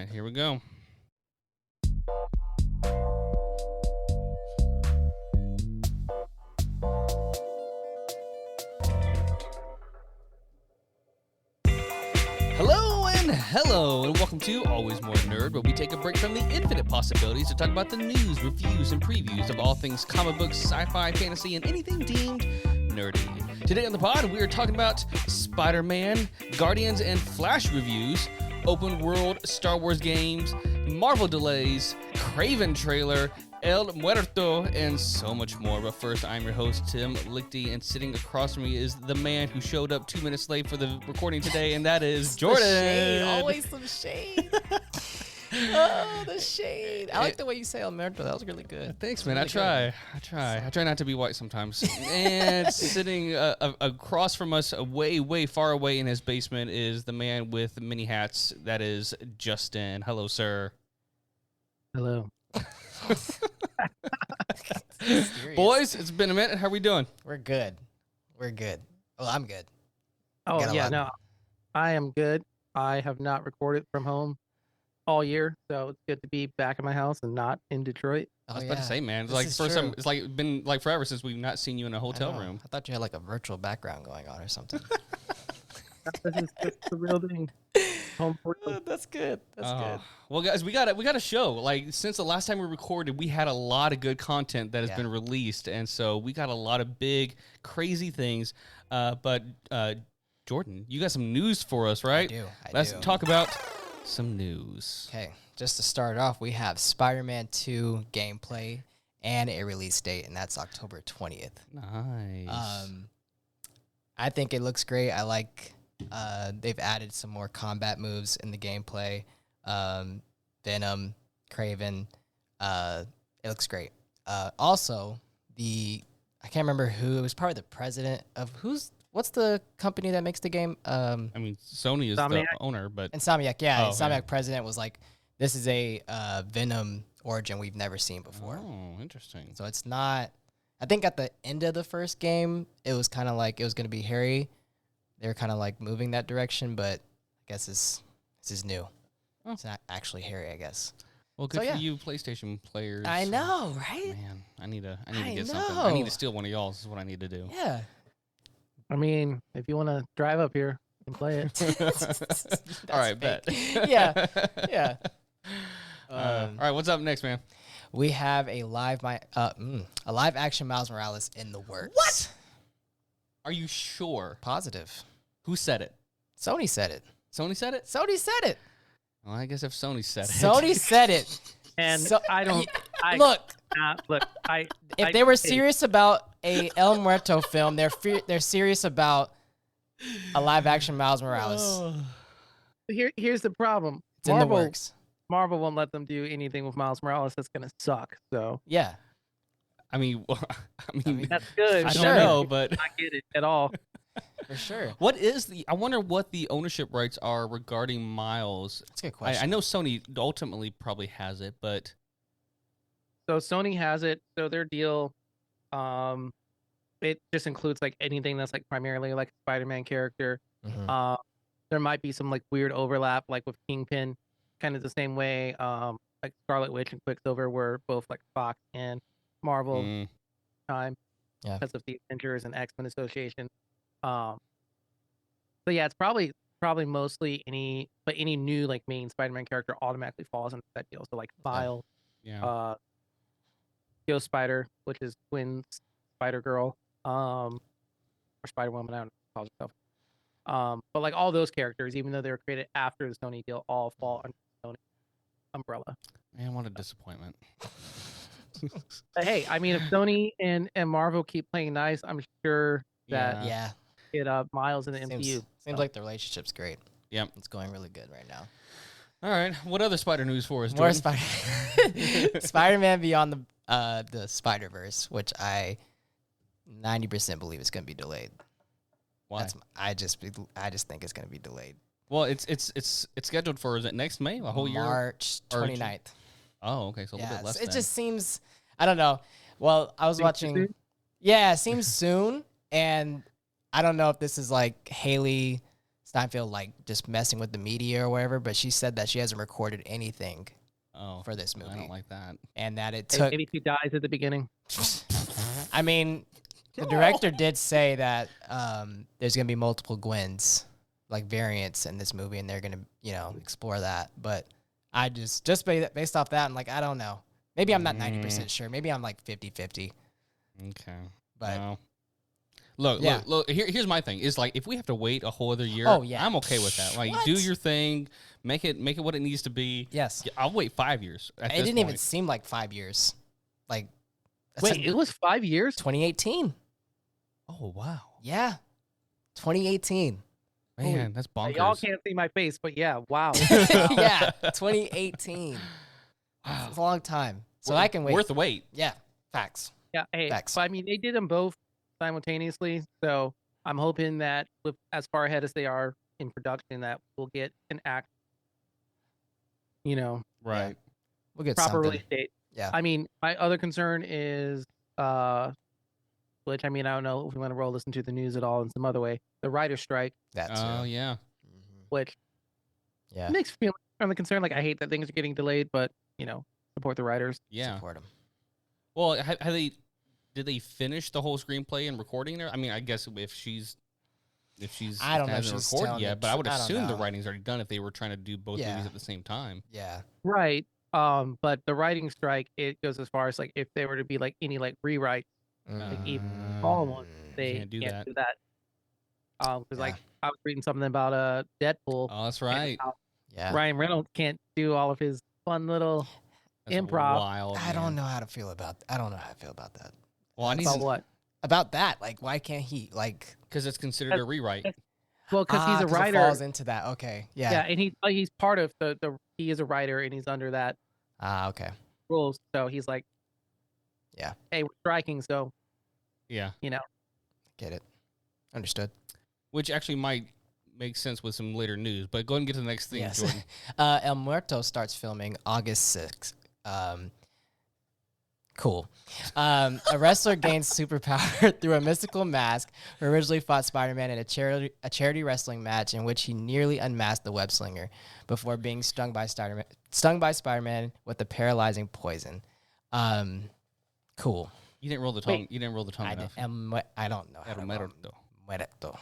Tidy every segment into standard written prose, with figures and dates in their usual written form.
right, here we go. Hello, and welcome to Always More Nerd, where we take a break from the infinite possibilities to talk about the news, reviews, and previews of all things comic books, sci-fi, fantasy, and anything deemed nerdy. Today on the pod, we are talking about Spider-Man, Guardians, and Flash reviews, open world Star Wars games, Marvel delays, Kraven trailer, El Muerto, and so much more. But first, I'm your host, Tim Lichty, and sitting across from me is the man who showed up 2 minutes late for the recording today, and that is Jordan. Shade. Always some shade. Oh, the shade. I like the way you say El Muerto. That was really good. Thanks, man. Really I try not to be white sometimes. And sitting across from us, way far away in his basement, is the man with many hats. That is Justin. Hello, sir. Hello. Boys, it's been a minute. How are we doing? We're good. Well, I'm good. Oh, yeah, no. I am good. I have not recorded from home all year, so it's good to be back in my house and not in Detroit. I was about to say, man, it's like first time. It's like been like forever since we've not seen you in a hotel room. I thought you had like a virtual background going on or something. This is the real thing. Home That's good. That's good. Well, guys, we got a show. Like, since the last time we recorded, we had a lot of good content that has been released, and so we got a lot of big, crazy things. But Jordan, you got some news for us, right? I do. Let's talk about some news. Okay, just to start off, we have Spider-Man 2 gameplay and a release date, and that's October 20th. Nice. I think it looks great. I like they've added some more combat moves in the gameplay. Venom, Kraven. It looks great. Also, I can't remember who. It was probably the president of what's the company that makes the game? I mean, Sony is the owner, but Insomniac. Yeah, Insomniac president was like, "This is a Venom origin we've never seen before." Oh, interesting. So it's not. I think at the end of the first game, it was kind of like it was going to be Harry. They were kind of like moving that direction, but I guess this is new. Oh. It's not actually Harry, I guess. Well, good for you, PlayStation players. I know, right? Man, I need to get something. I need to steal one of y'all. This is what I need to do. Yeah. I mean, if you want to drive up here and play it. All right, bet. Yeah. All right, what's up next, man? We have a live action Miles Morales in the works. What? Are you sure? Positive. Who said it? Sony said it. Sony said it? Sony said it. Well, I guess if Sony said it. Sony said it. And I don't... If they were serious about a El Muerto film, they're serious about a live action Miles Morales. Here's the problem. It's in the works. Marvel won't let them do anything with Miles Morales that's gonna suck. So yeah, I mean that's good. I don't know, but I get it at all. For sure. I wonder what the ownership rights are regarding Miles. That's a good question. I know Sony ultimately probably has it, but so Sony has it. So their deal, it just includes like anything that's like primarily like a Spider-Man character. Mm-hmm. There might be some like weird overlap, like with Kingpin. Kind of the same way like Scarlet Witch and Quicksilver were both like Fox and Marvel time because of the Avengers and X-Men Association. So yeah, it's probably mostly any new like main Spider-Man character automatically falls into that deal. So like Miles, Ghost Spider, which is Gwen's Spider-Girl, or Spider-Woman, I don't know what she calls herself. But like all those characters, even though they were created after the Sony deal, all fall under Sony umbrella. Man, what a disappointment. But hey, I mean, if Sony and Marvel keep playing nice, I'm sure that it Miles in the MCU. Seems like the relationship's great. Yep. It's going really good right now. All right. What other Spider news for us, More Jordan? Spider-Man Beyond the Spider-Verse, which I 90% believe is going to be delayed. Why? I just think it's going to be delayed. Well, it's scheduled for, is it next May? A whole year? March 29th. Oh, okay. So a little bit less. It just seems, I don't know. Well, I was watching. Yeah, it seems soon. And I don't know if this is like Haley Steinfeld like just messing with the media or whatever, but she said that she hasn't recorded anything for this movie. I don't like that. And that it took... Maybe she dies at the beginning. I mean, the director did say that there's going to be multiple Gwens, like variants in this movie, and they're going to, explore that. But I just based off that, I'm like, I don't know. Maybe I'm not 90% sure. Maybe I'm like 50-50. Okay. But... No. Look. Here's my thing. Is like if we have to wait a whole other year, I'm okay with that. Like, do your thing, make it what it needs to be. Yes, I'll wait 5 years. It didn't even seem like 5 years. Like, wait, it was 5 years. 2018. Oh wow. Yeah, 2018. Man, that's bonkers. Y'all can't see my face, but yeah, wow. Yeah, 2018. Wow, it's a long time. So I can wait. Worth the wait. Yeah, facts. Yeah, hey, Facts. but I mean, they did them both simultaneously, so I'm hoping that with as far ahead as they are in production, that we'll get an act, right. We'll get proper something. release date. Yeah. I mean, my other concern is, which I mean, I don't know if we want to roll this into the news at all in some other way. The writer's strike, That too. Oh yeah. which Yeah. makes me feel kind of concerned. Like I hate that things are getting delayed, but support the writers. Yeah. Support 'em. Well, did they finish the whole screenplay and recording there? I mean, I guess if she's I don't know if hasn't she's recorded telling yet, the but I would tr- I don't assume the know. writing's already done if they were trying to do both Yeah. movies at the same time. Yeah. Right. But the writing strike, it goes as far as like if there were to be like any like rewrite, like even small ones, they Can't do that. Because Yeah. like I was reading something about Deadpool. Oh, that's and right. how Yeah. Ryan Reynolds can't do all of his fun little That's improv. Wild, I don't know how to feel about. I don't know how I feel about that. Well, I need About what? About that, like, why can't he like? because it's considered a rewrite. Well, because he's a 'cause it writer. falls into that. Okay. Yeah, Yeah. and he's part of the he is a writer and he's under that Okay. rules. So he's like, Yeah. hey, we're striking, so Yeah. Get it. Understood. Which actually might make sense with some later news. But go ahead and get to the next thing, Yes. Jordan. El Muerto starts filming August 6th. Cool. A wrestler gains superpower through a mystical mask who originally fought Spider-Man in a charity wrestling match in which he nearly unmasked the web slinger before being stung by Spider-Man with a paralyzing poison. Cool. You didn't roll the tongue. Wait. You didn't roll the tongue enough. I don't know. How to El Muerto. Muerto.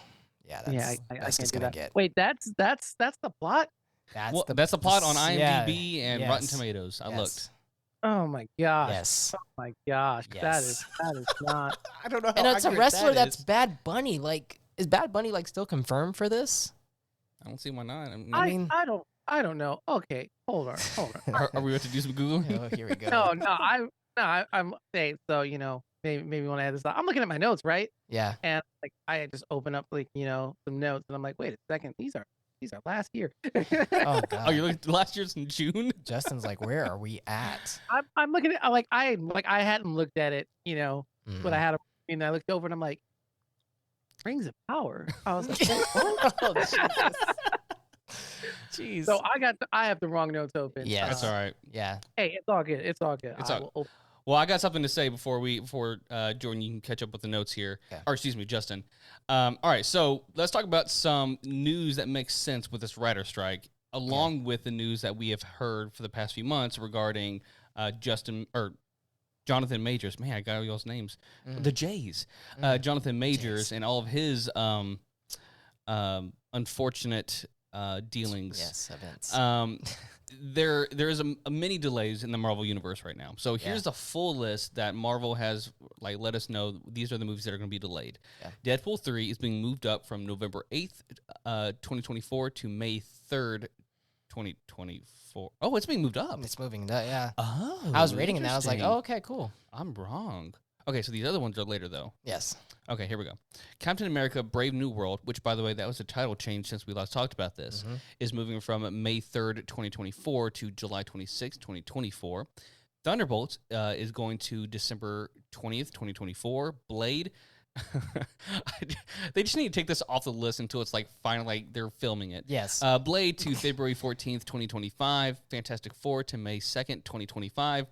Yeah, yeah, that's I that's can't just do gonna that. get. Wait, that's the plot. That's That's the plot on yeah, IMDb and yes, Rotten Tomatoes. I yes, looked. Oh my gosh. Yes. Oh my gosh. Yes. That is not. I don't know. And it's a wrestler that's Bad Bunny. Like, is Bad Bunny like still confirmed for this? I don't see why not. I mean- I don't know. Okay, hold on. Are we about to do some Google? Oh, here we go. I'm hey, so maybe when I had this, I'm looking at my notes, right? Yeah. And like I just open up like some notes, and I'm like, wait a second, these are last year. Oh God. Oh, you looked last year's in June. Justin's like, where are we at? I'm looking at I hadn't looked at it, but I had I looked over and I'm like, Rings of Power. I was like, what? Oh, jeez. So I have the wrong notes open. Yes. That's all right. Yeah. Hey, it's all good. It's all good. It's I all- will open- Well, I got something to say before Jordan, you can catch up with the notes here. Okay. Or excuse me, Justin. All right, so let's talk about some news that makes sense with this writer strike, along with the news that we have heard for the past few months regarding Jonathan Majors. Man, I got all y'all's names. The Jays. Jonathan Majors Jays. and all of his unfortunate dealings. Yes, events. There is a many delays in the Marvel universe right now. So here's Yeah. the full list that Marvel has let us know these are the movies that are going to be delayed. Yeah. Deadpool 3 is being moved up from November 8th, 2024 to May 3rd, 2024. Oh, it's being moved up. It's moving. Yeah. Oh, I was reading it and I was like, interesting. oh, okay, cool. I'm wrong. Okay, so these other ones are later though. Yes. Okay, here we go. Captain America Brave New World, which, by the way, that was a title change since we last talked about this, is moving from May 3rd, 2024 to July 26th, 2024. Thunderbolts is going to December 20th, 2024. Blade, they just need to take this off the list until it's finally they're filming it. Yes. Blade to February 14th, 2025. Fantastic Four to May 2nd, 2025.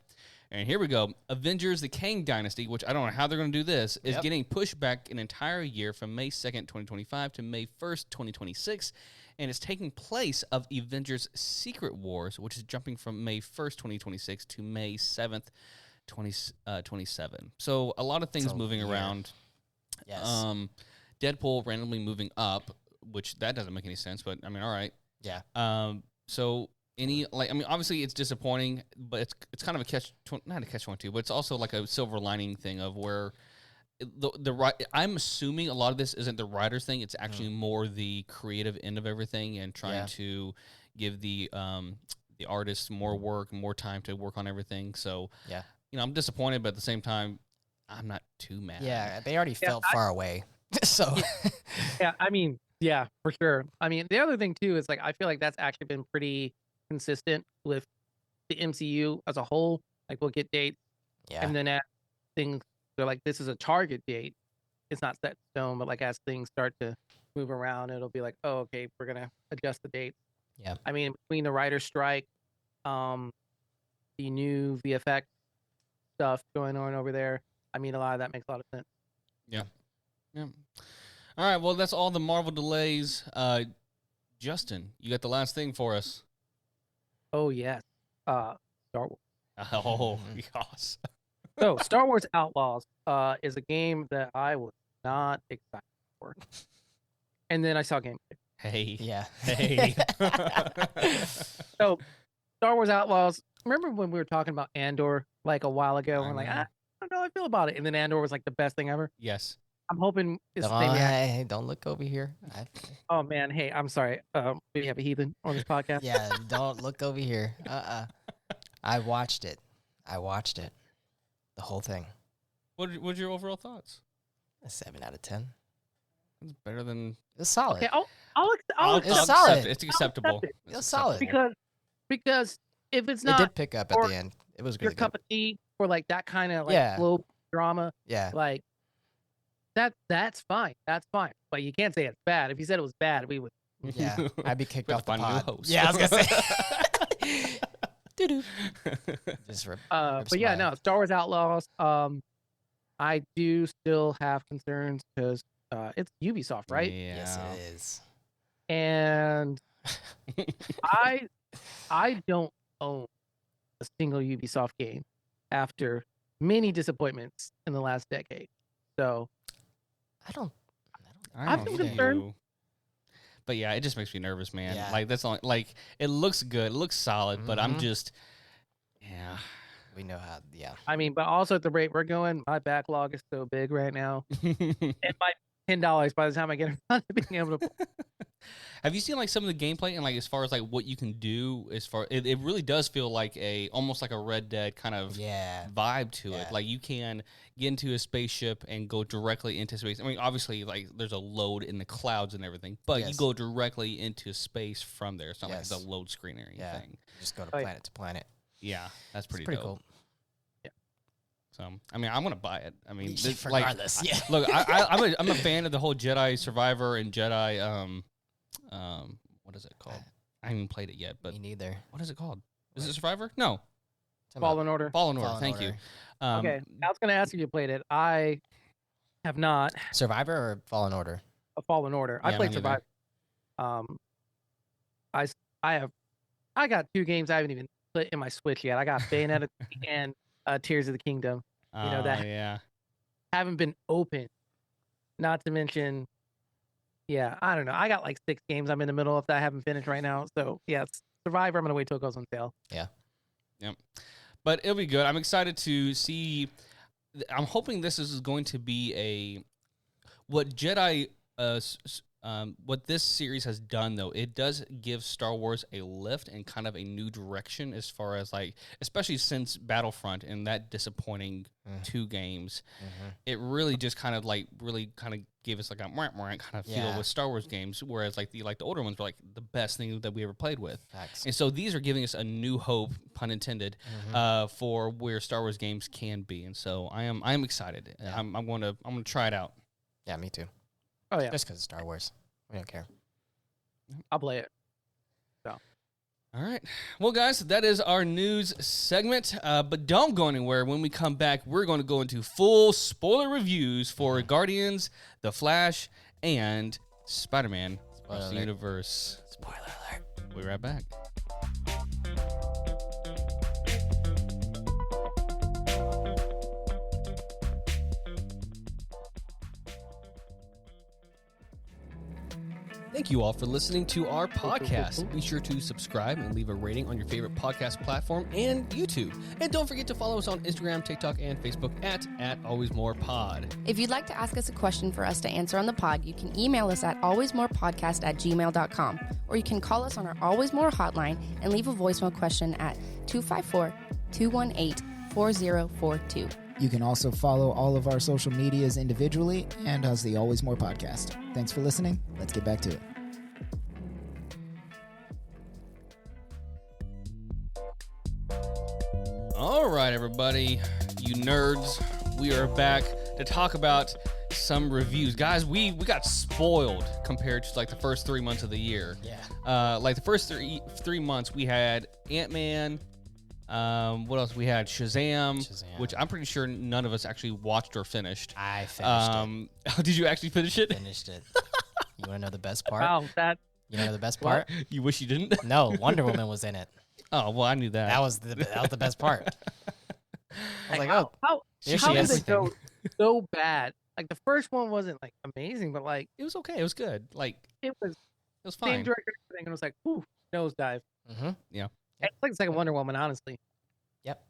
And here we go. Avengers: The Kang Dynasty, which I don't know how they're going to do this, is getting pushed back an entire year from May 2nd, 2025 to May 1st, 2026. And it's taking place of Avengers: Secret Wars, which is jumping from May 1st, 2026 to May 7th, 2027. So a lot of things moving around. Yes. Deadpool randomly moving up, which that doesn't make any sense, but I mean, all right. Yeah. So obviously it's disappointing, but it's kind of not a catch-22, but it's also like a silver lining thing of where I'm assuming a lot of this isn't the writer's thing. It's actually more the creative end of everything and trying to give the artists more work, more time to work on everything. So I'm disappointed, but at the same time, I'm not too mad. Yeah, they already felt far away. So yeah, I mean, yeah, for sure. I mean, the other thing too is like I feel like that's actually been pretty consistent with the MCU as a whole. Like we'll get dates, and then as things they're like, this is a target date. It's not set in stone, but like as things start to move around, it'll be like, oh, okay, we're gonna adjust the dates. Yeah. I mean, between the writer's strike, the new VFX stuff going on over there, I mean, a lot of that makes a lot of sense. Yeah. Yeah. All right. Well, that's all the Marvel delays. Justin, you got the last thing for us. Oh yes. Star Wars. Oh yes. So Star Wars Outlaws is a game that I was not excited for. And then I saw gameplay. Hey. Yeah. Hey. So Star Wars Outlaws, remember when we were talking about Andor like a while ago? We're like, I don't know how I feel about it. And then Andor was like the best thing ever. Yes. I'm hoping it's Hey, don't look over here. Oh man, hey, I'm sorry. We have a heathen on this podcast. Yeah, don't look over here. I watched it. The whole thing. What's your overall thoughts? A 7 out of 10. It's better than. It's solid. Okay, I'll It's solid. It's acceptable. It's solid. Because if it's It not did pick up at the end. It was your really cup good. of tea or like that kind of like slow drama, Yeah. like that's fine. That's fine. But you can't say it's bad. If you said it was bad, we would. Yeah. I'd be kicked off the find a new pod. host. Yeah, I was gonna say. Doo-doo. But yeah, no, Star Wars Outlaws. I do still have concerns because it's Ubisoft, right? Yeah. Yes, it is. And I don't own a single Ubisoft game after many disappointments in the last decade. So I'm concerned. you. But yeah, it just makes me nervous, man. Yeah. Like that's all. Like it looks good, it looks solid, but I'm just, We know how. Yeah. I mean, but also at the rate we're going, my backlog is so big right now. It might $10 by the time I get around to being able to. Have you seen like some of the gameplay and like as far as like what you can do as far it really does feel like almost like a Red Dead kind of vibe to it. Like you can get into a spaceship and go directly into space. I mean, obviously like there's a load in the clouds and everything, but you go directly into space from there. It's not like it's a load screen or anything. You just go to planet to planet. Yeah, that's pretty dope. cool. So, I mean, I'm gonna buy it. I mean, regardless, look, I'm a fan of the whole Jedi Survivor and Jedi what is it called? I haven't even played it yet, but me neither. What is it called? Is it Survivor? No. Fallen Order. Fallen Order. Thank you. Okay, I was gonna ask if you played it. I have not. Survivor or Fallen Order? A Fallen Order. I played Survivor. I got 2 games I haven't even put in my Switch yet. I got Bayonetta and Tears of the Kingdom. You know that haven't been open. Not to mention, I don't know. I got like 6 games I'm in the middle of that I haven't finished right now. So Survivor. I'm gonna wait till it goes on sale. Yeah. Yep. But it'll be good. I'm excited to see. I'm hoping this is going to be what Jedi. What this series has done, though, it does give Star Wars a lift and kind of a new direction as far as like, especially since Battlefront and that disappointing 2 games, it really just kind of gave us like a kind of feel with Star Wars games, whereas like the older ones were like the best thing that we ever played with. Facts. And so these are giving us a new hope, pun intended, for where Star Wars games can be. And so I am excited. Yeah. I'm gonna try it out. Yeah, me too. Oh yeah, just because of Star Wars, we don't care. I'll play it. So, All right. Well, guys, that is our news segment. But don't go anywhere. When we come back, we're going to go into full spoiler reviews for Guardians, The Flash, and Spider-Man Across the Universe. Spoiler alert. We'll be right back. Thank you all for listening to our podcast. Be sure to subscribe and leave a rating on your favorite podcast platform and YouTube. And don't forget to follow us on Instagram, TikTok, and Facebook at AlwaysMorePod. If you'd like to ask us a question for us to answer on the pod, you can email us at alwaysmorepodcast@gmail.com, or you can call us on our Always More hotline and leave a voicemail question at 254-218-4042. You can also follow all of our social medias individually and as the Always More podcast. Thanks for listening. Let's get back to it. All right, everybody, you nerds, we are back to talk about some reviews. Guys, we got spoiled compared to like the first 3 months of the year. Yeah. Like the first three months, we had Ant-Man. What else? We had Shazam, which I'm pretty sure none of us actually watched or finished. I finished it. Did you actually finish it? Finished it. You want to know the best part? Wow, You know the best part? You wish you didn't? No, Wonder Woman was in it. Oh, well, I knew that. That was the best part. I was like, how there how she did is. it go so bad? Like the first one wasn't like amazing, but like It was okay. It was good. Like, it was it was same fine. director and everything, and it was like, ooh, nosedive. Mm-hmm. It's like the second Wonder Woman, honestly. Yep.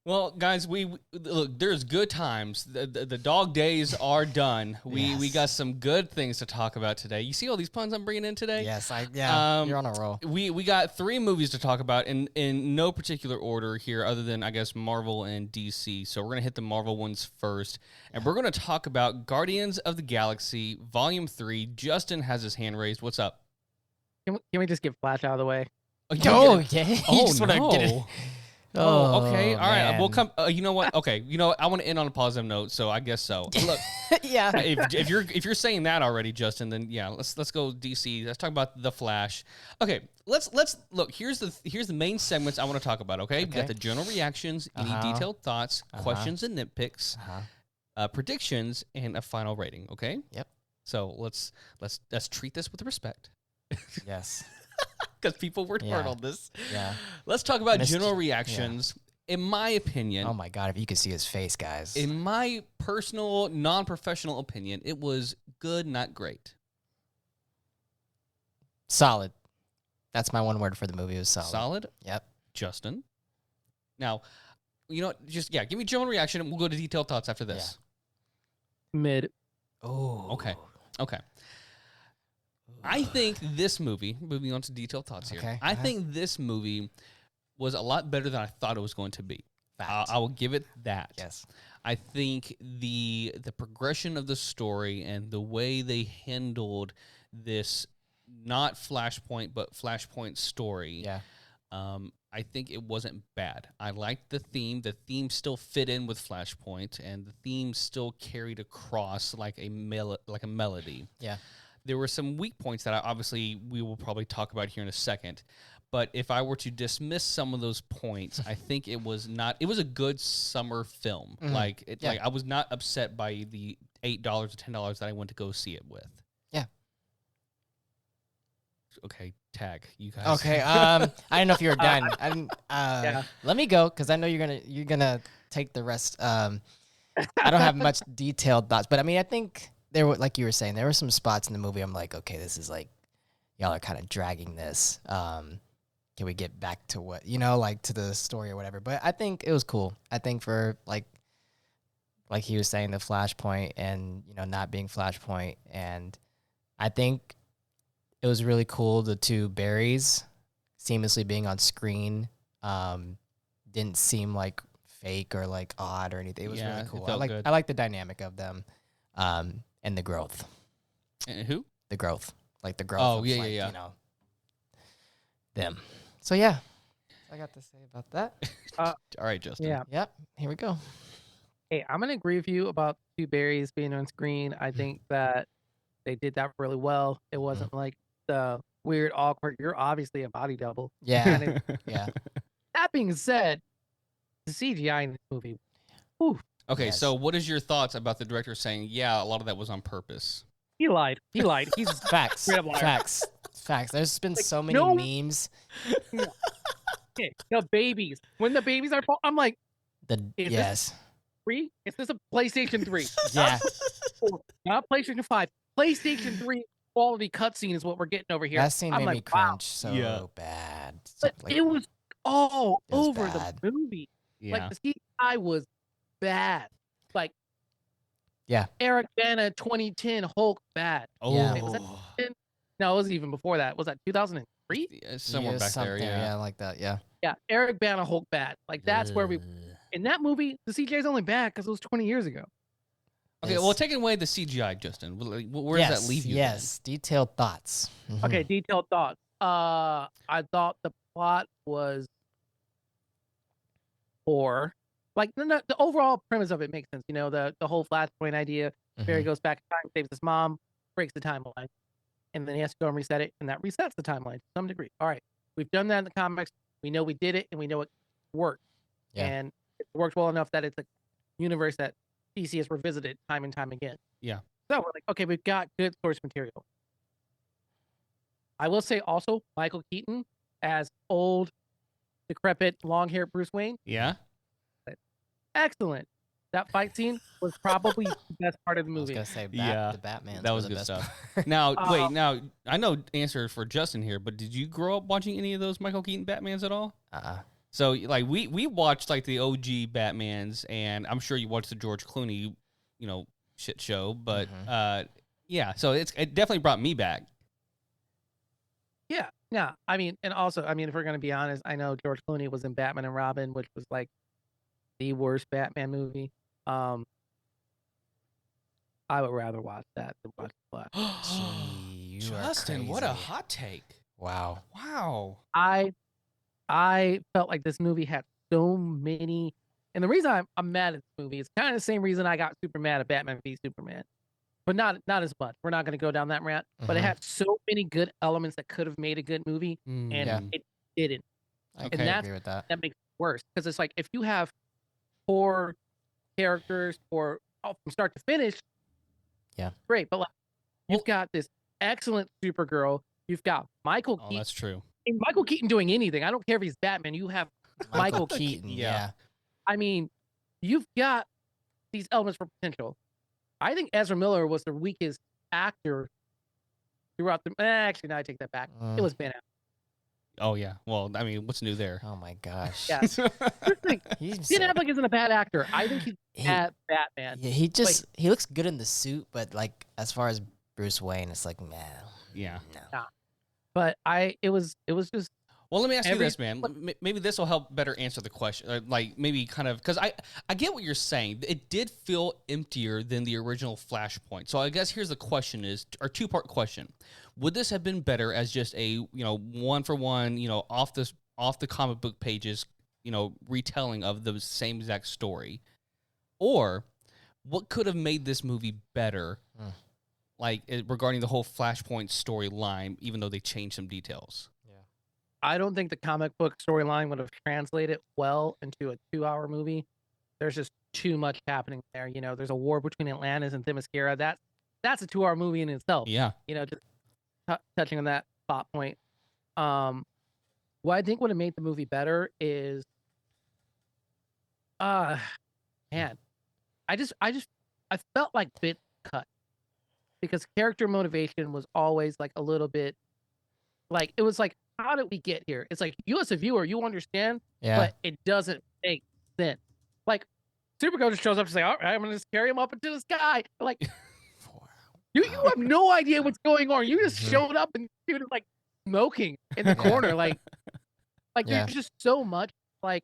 Well, guys, we look. There's good times. The dog days are done. We got some good things to talk about today. You see all these puns I'm bringing in today? Yes, you're on a roll. We got 3 movies to talk about in no particular order here, other than I guess Marvel and DC. So we're gonna hit the Marvel ones first, and we're gonna talk about Guardians of the Galaxy Volume 3. Justin has his hand raised. What's up? Can we just get Flash out of the way? Oh, yeah. You Oh, just wanna get it. no. Oh, okay. All right. man. We'll come. You know what? Okay. You know what? I want to end on a positive note, so I guess so. Look, Yeah. if you're saying that already, Justin, then yeah, let's go DC. Let's talk about the Flash. Okay. Let's look. Here's the main segments I want to talk about. Okay. We got the general reactions, any detailed thoughts, questions and nitpicks, predictions, and a final rating. Okay. Yep. So let's treat this with respect. Yes. Because people worked hard on this. Yeah. Let's talk about general reactions. In my opinion, Oh my God! If you could see his face, guys. in my personal, non-professional opinion, it was good, not great. Solid. That's my one word for the movie. It was solid. Solid, Yep. Justin. Now, you know what? Just give me general reaction, and we'll go to detailed thoughts after this. Mid. Oh. Okay. I think this movie, moving on to detailed thoughts here, Okay, I think this movie was a lot better than I thought it was going to be. Fact. I will give it that. Yes. I think the progression of the story and the way they handled this not Flashpoint but Flashpoint story. Yeah. I think it wasn't bad. I liked the theme. The theme still fit in with Flashpoint, and the theme still carried across like a melody. Yeah. There were some weak points that we will probably talk about here in a second. But if I were to dismiss some of those points, I think it was a good summer film. Mhm. Like Yeah. I was not upset by the $8 or $10 that I went to go see it with. Yeah. Okay, tag you guys. Okay. I didn't know if you were done. Yeah. Let me go because I know you're gonna take the rest. I don't have much detailed thoughts, but I mean, I think there were, like you were saying, there were some spots in the movie I'm like, okay, this is like, y'all are kind of dragging this. Can we get back to what, like to the story or whatever? But I think it was cool. I think for like he was saying, the Flashpoint and, not being Flashpoint. And I think it was really cool. The two Barrys seamlessly being on screen didn't seem like fake or like odd or anything. It was really cool. I like the dynamic of them. And the growth. And who? The growth. Like the growth. Oh, of, yeah. Them. So, yeah. I got to say about that. All right, Justin. Yeah. Yep. Here we go. Hey, I'm gonna agree with you about two Barrys being on screen. I think that they did that really well. It wasn't like the weird, awkward. You're obviously a body double. Yeah. Yeah. That being said, the CGI in this movie. Whew, Okay, Yes. so what is your thoughts about the director saying, yeah, a lot of that was on purpose? he lied. He lied. He's Facts. straight up liar. Facts. There's been Like, so many no- memes. Okay, the babies. When the babies are, I'm like, Is Yes. 3? Is this a PlayStation 3? Yeah. Not PlayStation 5. PlayStation 3 quality cutscene is what we're getting over here. That scene I'm made me like, wow. cringe so Yeah. bad. But Like, it was all it was over bad. the movie. Yeah. Like the CGI was bad. Like, Yeah. Eric Bana 2010 Hulk bad. Oh, Yeah. Wait, was that 2010? No, it was even before that. Was that 2003? somewhere back there, yeah. like that. Yeah. Yeah, Eric Bana Hulk bad. Like that's where we. In that movie, the CGI is only bad because it was 20 years ago. Okay, well, taking away the CGI, Justin, where does that leave you? Yes, detailed thoughts. Mhm. Okay, detailed thoughts. I thought the plot was poor. Like the overall premise of it makes sense. You know, the whole flashpoint idea. Barry Mhm. goes back in time, saves his mom, breaks the timeline, and then he has to go and reset it, and that resets the timeline to some degree. All right, we've done that in the comics. We know we did it, and we know it worked. Yeah. And it worked well enough that it's a universe that DC has revisited time and time again. Yeah. So we're like, okay, we've got good source material. I will say also Michael Keaton as old, decrepit, long-haired Bruce Wayne. Yeah. Excellent. That fight scene was probably the best part of the I was movie. gonna say, Yeah, the Batman. that was the good best stuff. part. Now, wait, I know answer for Justin here, but did you grow up watching any of those Michael Keaton Batmans at all? So, like, we watched, like, the OG Batmans, and I'm sure you watched the George Clooney, shit show, but, yeah, so it definitely brought me back. Yeah. I mean, and also, I mean, if we're gonna be honest, I know George Clooney was in Batman and Robin, which was like the worst Batman movie. I would rather watch that than watch Flash. Gee, you are Justin, what a crazy. hot take. Wow. I felt like this movie had so many, and the reason I'm mad at this movie is kind of the same reason I got super mad at Batman v Superman, but not as much. We're not going to go down that rant, but it Mhm. had so many good elements that could have made a good movie, and Yeah. it didn't. I And that's- agree with that. That makes it worse because it's like if you have 4 characters or from start to finish, Yeah. great. But like, you've got this excellent Supergirl. You've got Michael Oh, Keaton. that's true. And Michael Keaton doing anything. I don't care if he's Batman. You have Michael Keaton. Yeah. I mean, you've got these elements for potential. I think Ezra Miller was the weakest actor throughout the. Actually, no, I take that back. It was Ben Affleck. Oh, yeah. Well, I mean, what's new there? Oh my gosh. Yeah. Here's the thing, He's Ben Affleck isn't a bad actor. I think he's at Batman. Yeah, he looks good in the suit, but like as far as Bruce Wayne, it's like man. Yeah. No. But it was just Well, let me ask you Every- this, man. Maybe this will help better answer the question. Like maybe kind of because I get what you're saying. It did feel emptier than the original Flashpoint. So I guess here's the question: or 2-part question. Would this have been better as just a one for one off the comic book pages retelling of the same exact story, or what could have made this movie better? Like regarding the whole Flashpoint storyline, even though they changed some details. I don't think the comic book storyline would have translated well into a 2-hour movie. There's just too much happening there. There's a war between Atlantis and Themyscira. That's a 2-hour movie in itself. Yeah. Just touching on that plot point. What I think would have made the movie better is, man, I felt like bit cut because character motivation was always like a little bit, like it was like, how did we get here? It's like you as a viewer, you understand, but it doesn't make sense. Like Supergirl just shows up to say, "All right, I'm gonna just carry him up into the sky." Like you have no idea what's going on. You just showed up and she was like smoking in the corner, like there's just so much. Like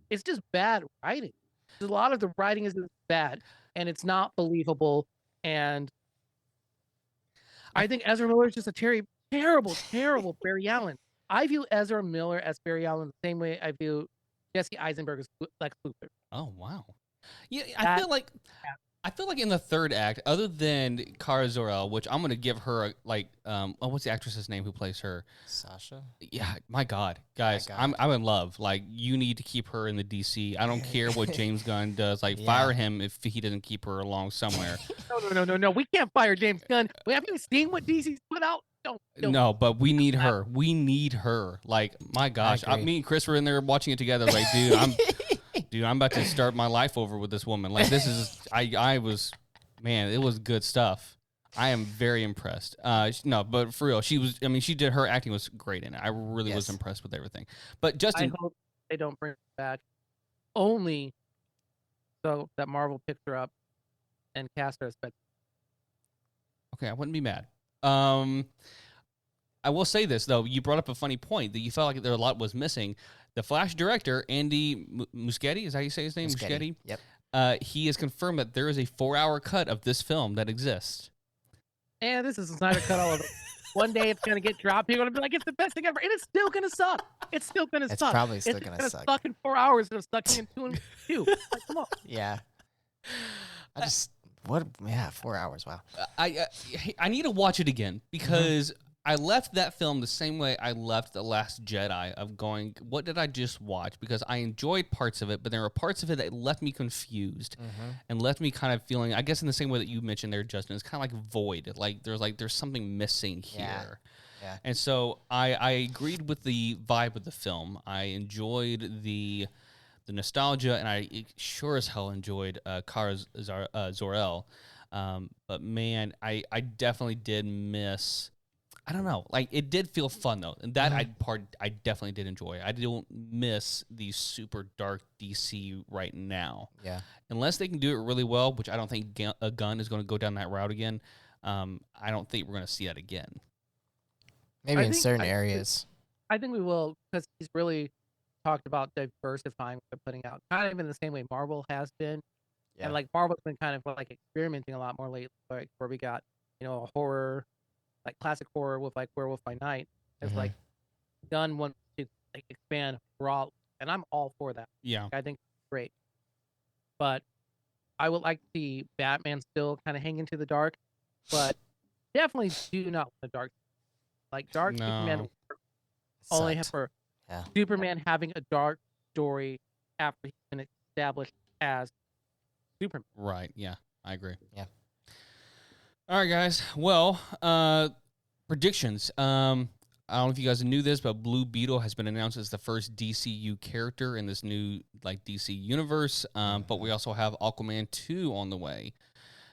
it's just bad writing. A lot of the writing is just bad, and it's not believable. And I think Ezra Miller is just a terrible Barry Allen. I view Ezra Miller as Barry Allen the same way I view Jesse Eisenberg as Lex Luthor. Oh wow. Yeah, I feel like in the third act, other than Kara Zor-El, which I'm gonna give her what's the actress's name who plays her? Sasha. Yeah, my God, guys, I'm in love. Like, you need to keep her in the DC. I don't care what James Gunn does. Like, fire him if he doesn't keep her along somewhere. No. We can't fire James Gunn. We haven't seen what DC's put out. No, but we need her. We need her. Like, my gosh, me and Chris were in there watching it together. Like, dude, I'm about to start my life over with this woman. Like, this is, I was, man, it was good stuff. I am very impressed. No, but for real, her acting was great in it. I really was impressed with everything. But Justin, I hope they don't bring her back only so that Marvel picks her up and cast her as Spectre. Okay, I wouldn't be mad. I will say this, though. You brought up a funny point that you felt like there a lot was missing. The Flash director, Andy Muschietti, is that how you say his name? Muschietti? Yep. He has confirmed that there is a 4-hour cut of this film that exists. And this is a Snyder cut all over. One day it's going to get dropped. People are going to be like, it's the best thing ever. And it's still going to suck. It's still going to suck. It's probably still going to It's suck. suck in 4 hours instead of sucking in 2 and 2. Like, come on. Yeah. 4 hours. Wow. I need to watch it again because I left that film the same way I left The Last Jedi, of going, what did I just watch? Because I enjoyed parts of it, but there were parts of it that left me confused and left me kind of feeling, I guess in the same way that you mentioned there, Justin, it's kind of like void. There's something missing here. Yeah. And so I agreed with the vibe of the film. I enjoyed the nostalgia, and I sure as hell enjoyed Kara Zor-El. But man, I definitely did miss. I don't know. Like, it did feel fun though, and that I definitely did enjoy. I don't miss the super dark DC right now. Yeah. Unless they can do it really well, which I don't think a Gunn is going to go down that route again. I don't think we're going to see that again. Maybe in certain areas. I think we will, because he's really talked about diversifying what they're putting out, kind of in the same way Marvel has been. Yeah. And like Marvel's been kind of like experimenting a lot more lately, like where we got, a horror, like classic horror with like Werewolf by Night. It's like Gunn wants to like expand broadly, and I'm all for that. Yeah, I think it's great. But I would like to see Batman still kind of hang into the dark, but definitely do not want the dark. Like dark Superman only have for Superman having a dark story after he's been established as Superman. Right. Yeah, I agree. Yeah. All right, guys. Well, predictions. I don't know if you guys knew this, but Blue Beetle has been announced as the first DCU character in this new DC universe. But we also have Aquaman 2 on the way.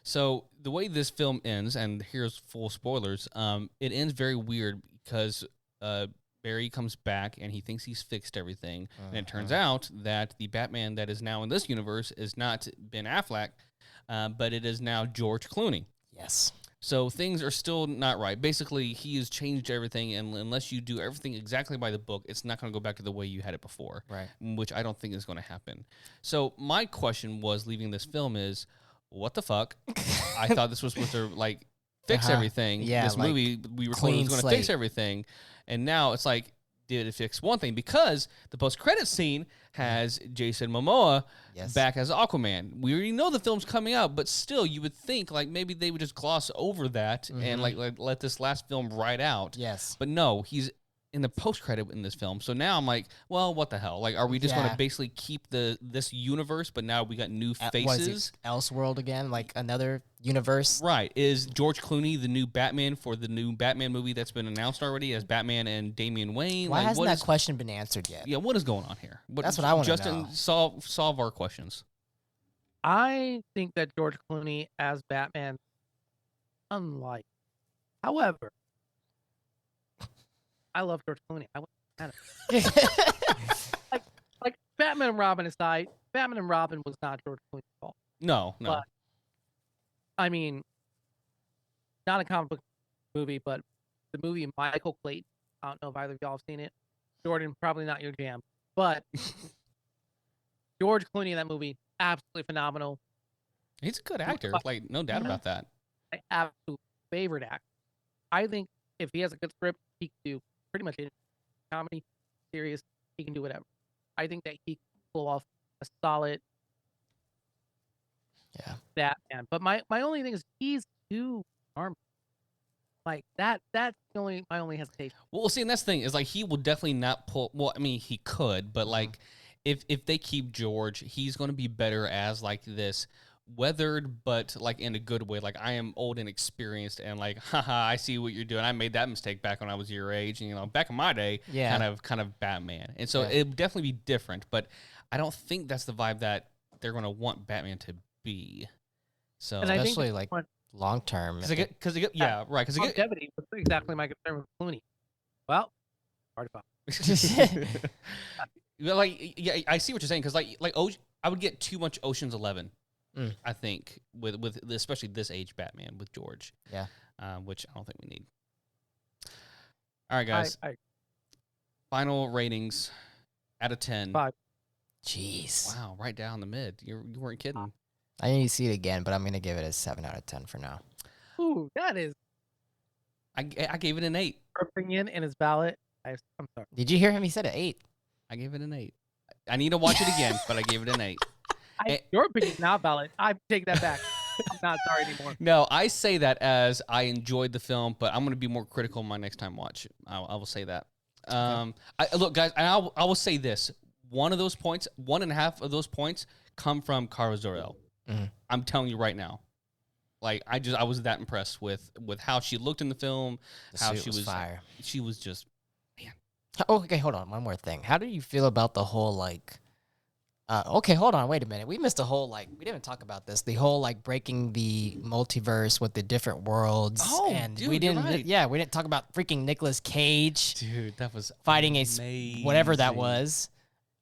So the way this film ends, and here's full spoilers, it ends very weird because Barry comes back and he thinks he's fixed everything. And it turns out that the Batman that is now in this universe is not Ben Affleck, but it is now George Clooney. Yes. So things are still not right. Basically, he has changed everything, and unless you do everything exactly by the book, it's not going to go back to the way you had it before, right? Which I don't think is going to happen. So my question was, leaving this film, is what the fuck? I thought this was supposed to fix everything. Yeah, this movie, we were told it was going to fix everything, and now it's like, did it fix one thing? Because the post-credit scene has Jason Momoa back as Aquaman. We already know the film's coming out, but still, you would think maybe they would just gloss over that and let this last film ride out. Yes. But no, he's in the post-credit in this film. So now I'm like, well, what the hell? Are we just going to basically keep this universe, but now we got new faces? What is it, Elseworld again? Like another universe? Right. Is George Clooney the new Batman for the new Batman movie that's been announced already as Batman and Damian Wayne? Why hasn't that question been answered yet? Yeah, what is going on here? That's what I want to know. Justin, solve our questions. I think that George Clooney as Batman, unlike. However, I love George Clooney. I like Batman and Robin aside, Batman and Robin was not George Clooney's fault. No. But, I mean, not a comic book movie, but the movie Michael Clayton. I don't know if either of y'all have seen it. Jordan, probably not your jam, but George Clooney in that movie, absolutely phenomenal. He's a good actor, no doubt about that. My absolute favorite actor. I think if he has a good script, he can do pretty much any comedy, serious, he can do whatever. I think that he can pull off a solid Batman. But my only thing is he's too armed. Like that's my only hesitation. Well, see, and that's the thing is like he will definitely not pull. Well, I mean, he could, but like if they keep George, he's going to be better as like this weathered, but like in a good way. Like I am old and experienced, and like, haha, I see what you're doing. I made that mistake back when I was your age, and back in my day, kind of Batman. And so it would definitely be different, but I don't think that's the vibe that they're going to want Batman to be. So especially like long term, because longevity was exactly my concern with Clooney. Well, hard to like, yeah, I see what you're saying because like I would get too much Ocean's 11. I think with especially this age Batman with George, which I don't think we need. All right, guys. Final ratings out of 10. 5. Jeez. Wow, right down the mid. You weren't kidding. I need to see it again, but I'm gonna give it a 7 out of 10 for now. Ooh, that is. I gave it an 8. Opinion in his ballot. I'm sorry. Did you hear him? He said an 8. I gave it an 8. I need to watch it again, but I gave it an 8. Your opinion's not valid. I take that back. I'm not sorry anymore. No, I say that as I enjoyed the film, but I'm going to be more critical my next time watch. I will say that. Look, guys, and I will say this: 1.5 of those points come from Cara Zor-El. I'm telling you right now. Like I was that impressed with how she looked in the film, how she was fire. She was just, man. Oh, okay, hold on. One more thing. How do you feel about the whole like? Okay, hold on. Wait a minute. We missed a whole like. We didn't talk about this. The whole like breaking the multiverse with the different worlds. Oh, and dude, we didn't. you're right. Yeah, we didn't talk about freaking Nicolas Cage. Dude, that was fighting amazing. whatever that was.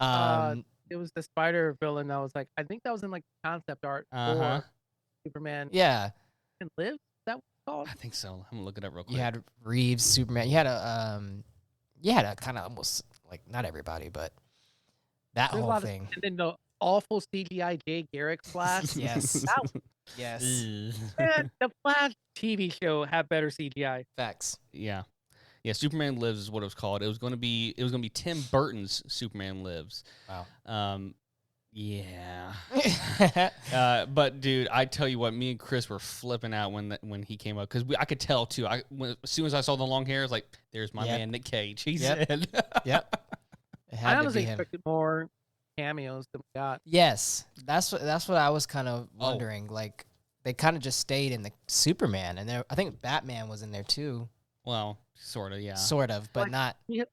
It was the spider villain that was like. I think that was in like concept art for Superman. Yeah. Can live. Is that what it's called? I think so. I'm gonna look it up real quick. You had Reeves, Superman. You had a kind of almost like not everybody, but that There's whole thing. And then the awful CGI Jay Garrick Flash. Yes. Yes. Man, the Flash TV show had better CGI. Facts. Yeah. Superman Lives is what it was called. It was going to be Tim Burton's Superman Lives. Wow. Yeah. But dude, I tell you what, me and Chris were flipping out when he came up because I could tell too. As soon as I saw the long hair, I was like, "There's my man Nick Cage." He's in. Yep. I honestly expected more cameos than we got. Yes, that's what I was kind of wondering. Like they kind of just stayed in the Superman, and I think Batman was in there too. Well, sort of, yeah. Sort of, but not in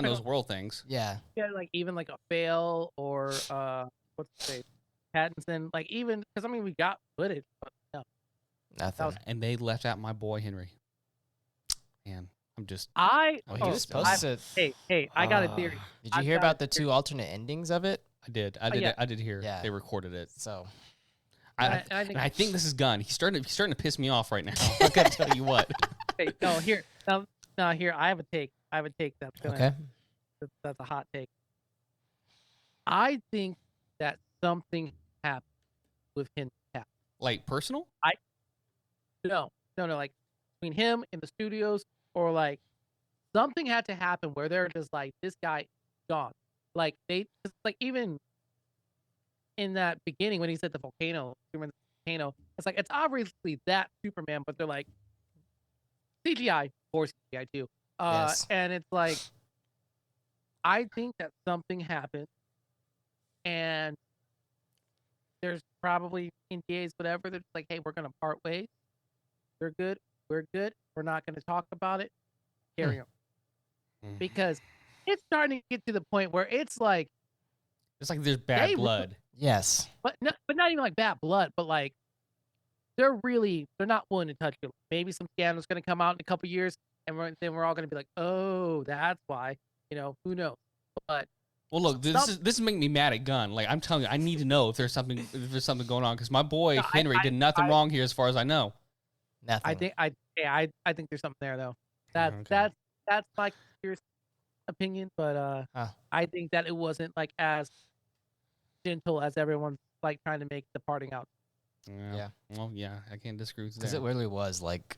those world things. Yeah. Yeah, like even like a Bale or what's the name? Pattinson, like even because I mean we got footage, but no. Nothing. And they left out my boy Henry. Man, I'm just. He was supposed to. Hey, I got a theory. Did you hear about the 2 alternate endings of it? I did hear. Yeah. They recorded it. So. I think this is Gunn. He's starting to piss me off right now. I gotta tell you what. Hey, here. I have a take. That's that's a hot take. I think that something happened with him. Like personal? No. Like between him and the studios, or like something had to happen where they're just like, this guy is gone. Like even in that beginning when he said the volcano, it's like it's obviously that Superman, but they're like CGI or CGI too. Yes. And it's like I think that something happened, and there's probably NDAs, whatever. They're just like, hey, we're gonna part ways. They're good. We're good. We're not gonna talk about it. Carry on, because it's starting to get to the point where it's like there's bad blood. Yes, but not even like bad blood, but like they're not willing to touch it. Maybe some scandal's gonna come out in a couple years, and then we're all gonna be like, oh, that's why. Who knows? But well, look, this is making me mad at Gunn. Like I'm telling you, I need to know if there's something going on because my boy Henry did nothing wrong here, as far as I know. Nothing. I think there's something there though. That's my opinion, but I think that it wasn't like as gentle as everyone's like trying to make the parting out. Yeah. Well, yeah, I can't disagree with that. Because it really was like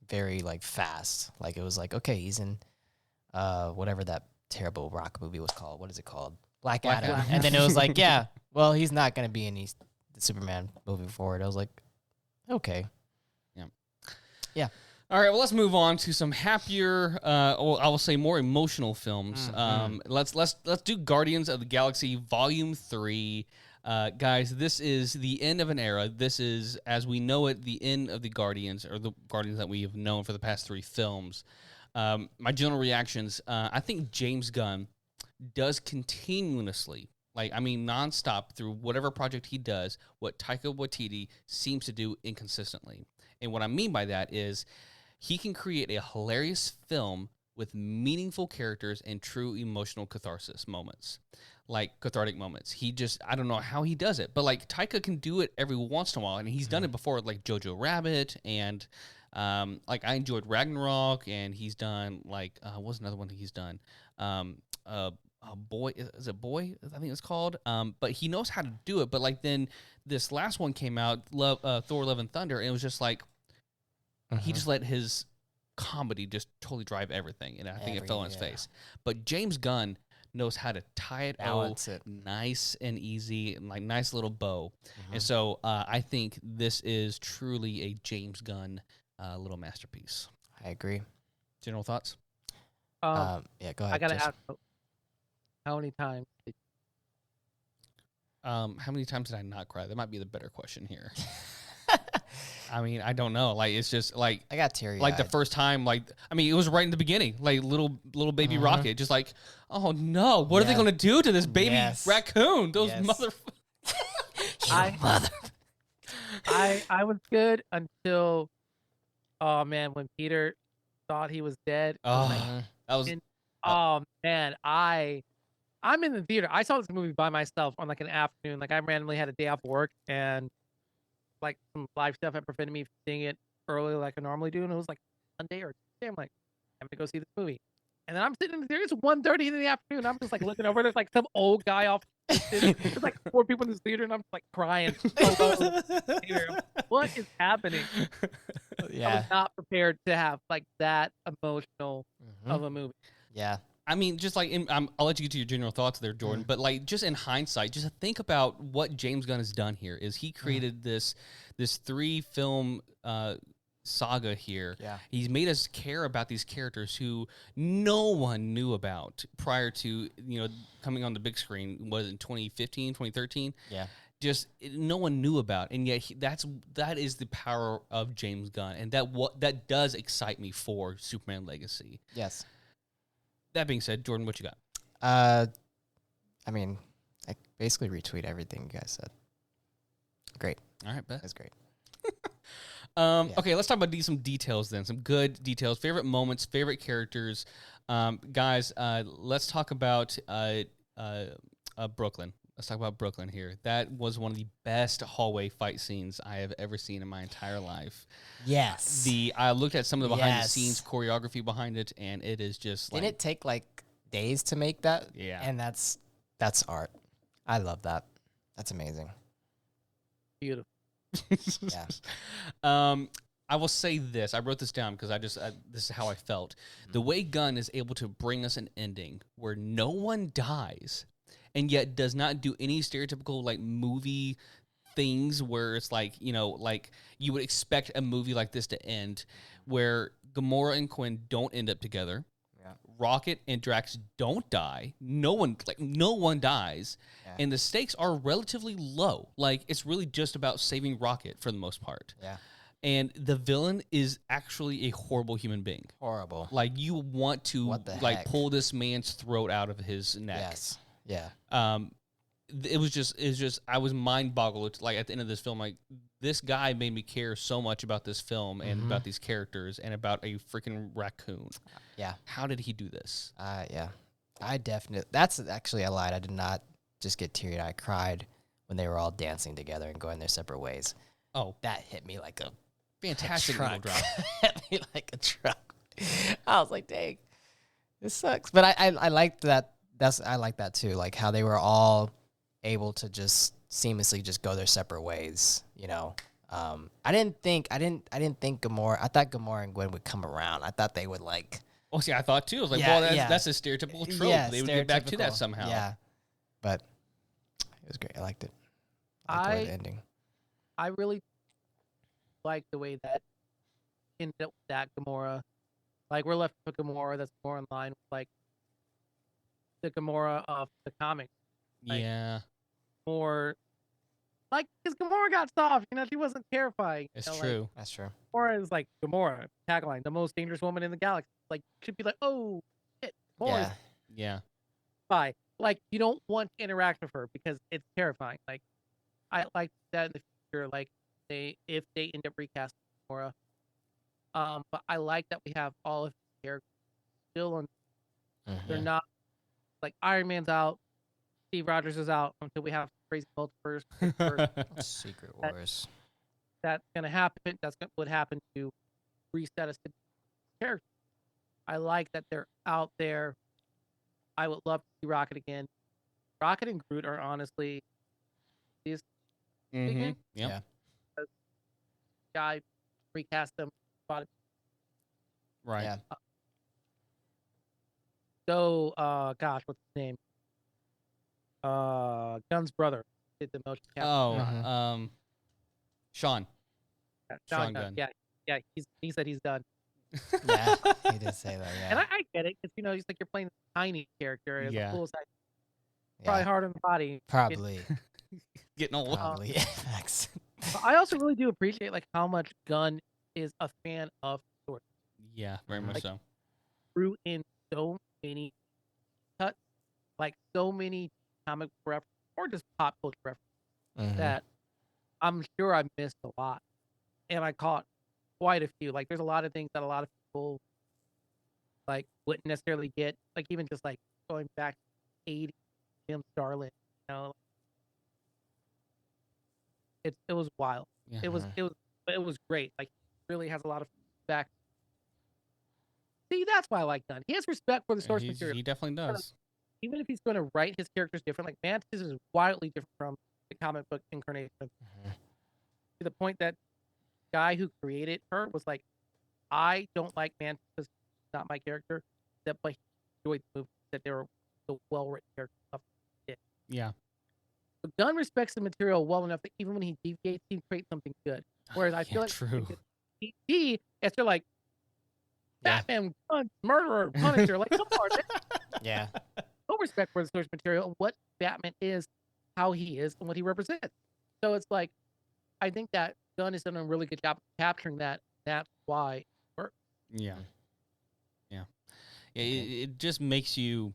very like fast. Like it was like, okay, he's in whatever that terrible rock movie was called. What is it called? Black Adam. And then it was like, yeah, well, he's not gonna be in the the Superman moving forward. I was like, okay. Yeah. All right, well, let's move on to some happier, or I will say more emotional films. Let's do Guardians of the Galaxy Volume 3. Guys, this is the end of an era. This is, as we know it, the end of the Guardians, or the Guardians that we have known for the past 3 films. My general reactions, I think James Gunn does continuously, nonstop through whatever project he does, what Taika Waititi seems to do inconsistently. And what I mean by that is he can create a hilarious film with meaningful characters and true emotional catharsis moments, cathartic moments. I don't know how he does it, but Taika can do it every once in a while, and he's done it before, like Jojo Rabbit, and I enjoyed Ragnarok, and he's done what's another one that he's done? Boy, is it Boy? I think it's called. But he knows how to do it. But then this last one came out, Thor: Love and Thunder, and it was just he just let his comedy just totally drive everything, and I think it fell on his face. But James Gunn knows how to tie it nice and easy, and nice little bow. And so I think this is truly a James Gunn little masterpiece. I agree. General thoughts? Yeah, go ahead. I gotta ask, how many times? How many times did I not cry? That might be the better question here. I mean, I don't know. It's just I got teary. The first time, it was right in the beginning, little baby Rocket, just oh no, what are they gonna do to this baby raccoon? Those I was good until, oh man, when Peter thought he was dead. That was. Oh man, I'm in the theater. I saw this movie by myself on an afternoon. I randomly had a day off work, and some live stuff had prevented me from seeing it early like I normally do. And it was Monday or Tuesday. I'm like, I'm gonna go see this movie. And then I'm sitting in the theater. It's 1:30 in the afternoon. I'm just looking over. There's some old guy off. There's 4 people in this theater, and I'm just crying. What is happening? I was not prepared to have that emotional of a movie. Yeah. I mean, just I'll let you get to your general thoughts there, Jordan. But just in hindsight, just think about what James Gunn has done here. Is he created this 3-film saga here? Yeah. He's made us care about these characters who no one knew about prior to coming on the big screen. Was it in 2015, 2013? Yeah. Just no one knew about, and yet that is the power of James Gunn, and that does excite me for Superman Legacy. Yes. That being said, Jordan, what you got? I mean, I basically retweet everything you guys said. Great. All right, bet. That's great. Okay, let's talk about some details then. Some good details. Favorite moments, favorite characters. Guys, let's talk about Brooklyn. Let's talk about Brooklyn here. That was one of the best hallway fight scenes I have ever seen in my entire life. Yes. I looked at some of the behind-the-scenes choreography behind it, and it is just Didn't it take days to make that? Yeah. And that's art. I love that. That's amazing. Beautiful. Yeah. I will say this. I wrote this down because this is how I felt. The way Gunn is able to bring us an ending where no one dies, and yet does not do any stereotypical movie things where it's you would expect a movie like this to end, where Gamora and Quinn don't end up together. Yeah. Rocket and Drax don't die. No one dies. Yeah. And the stakes are relatively low. It's really just about saving Rocket for the most part. Yeah. And the villain is actually a horrible human being. Horrible. You want to pull this man's throat out of his neck. Yes. Yeah. It was just I was mind boggled at the end of this film. This guy made me care so much about this film and about these characters and about a freaking raccoon. Yeah. How did he do this? Yeah. That's actually a lie. I did not just get teary-eyed. I cried when they were all dancing together and going their separate ways. Oh, that hit me like a fantastic little drop. Hit me like a truck. I was like, dang, this sucks. But I like that. I like that too. How they were all able to just seamlessly just go their separate ways. I didn't think Gamora. I thought Gamora and Gwen would come around. I thought they would Oh, see, I thought too. I was that's a stereotypical trope. Yeah, they would get back to that somehow. Yeah, but it was great. I liked it. I liked the ending. I really like the way that ended up with that Gamora. Like, we're left with Gamora that's more in line with, like, the Gamora of the comics. Like, yeah, more, like, because Gamora got soft, she wasn't terrifying. it's Like, true. That's true. Gamora is like, Gamora, tagline, the most dangerous woman in the galaxy. Like, should be like, oh, shit, Gamora's Yeah, by. Like, you don't want to interact with her because it's terrifying. Like, I like that in the future, like, if they end up recasting Gamora. But I like that we have all of the characters still on. They're not like Iron Man's out, Steve Rogers is out until we have crazy multiverse. Secret Wars. That's gonna happen. That's what happened to reset us to characters. I like that they're out there. I would love to see Rocket again. Rocket and Groot are honestly these yeah. guy recast them. Right. Yeah. So, gosh, what's his name? Gunn's brother did the motion capture. Oh, Sean. Sean Gunn. Yeah. He said he's done. Yeah, he did say that. Yeah. And I get it because he's like, you're playing a tiny character. It's Yeah. a cool side. Probably hard on the body. Probably. Getting old. Probably. Facts. But I also really do appreciate like how much Gunn is a fan of story. Yeah, very much Like, so. Threw in so many cuts, like so many comic references or just pop culture references that I'm sure I missed a lot. And I caught quite a few. Like, there's a lot of things that a lot of people like wouldn't necessarily get. Like, even just like going back to 80, Jim Starlin, it was wild. Yeah. It was great. Like, he really has a lot of back. See, that's why I like Gunn. He has respect for the source material. He definitely does. Even if he's going to write his characters different, like Mantis is wildly different from the comic book incarnation. To the point that guy who created her was like, I don't like Mantis because he's not my character, but he enjoyed the movie, that they were the well-written characters. Yeah. But Gunn respects the material well enough that even when he deviates, he creates something good. Whereas I feel like true. DC, it's they're like, Batman, gun, murderer, Punisher, like, come on, man. Yeah. No respect for the source material and what Batman is, how he is, and what he represents. So it's like, I think that Gunn has done a really good job of capturing that. That's why it works. Yeah. Yeah. It just makes you.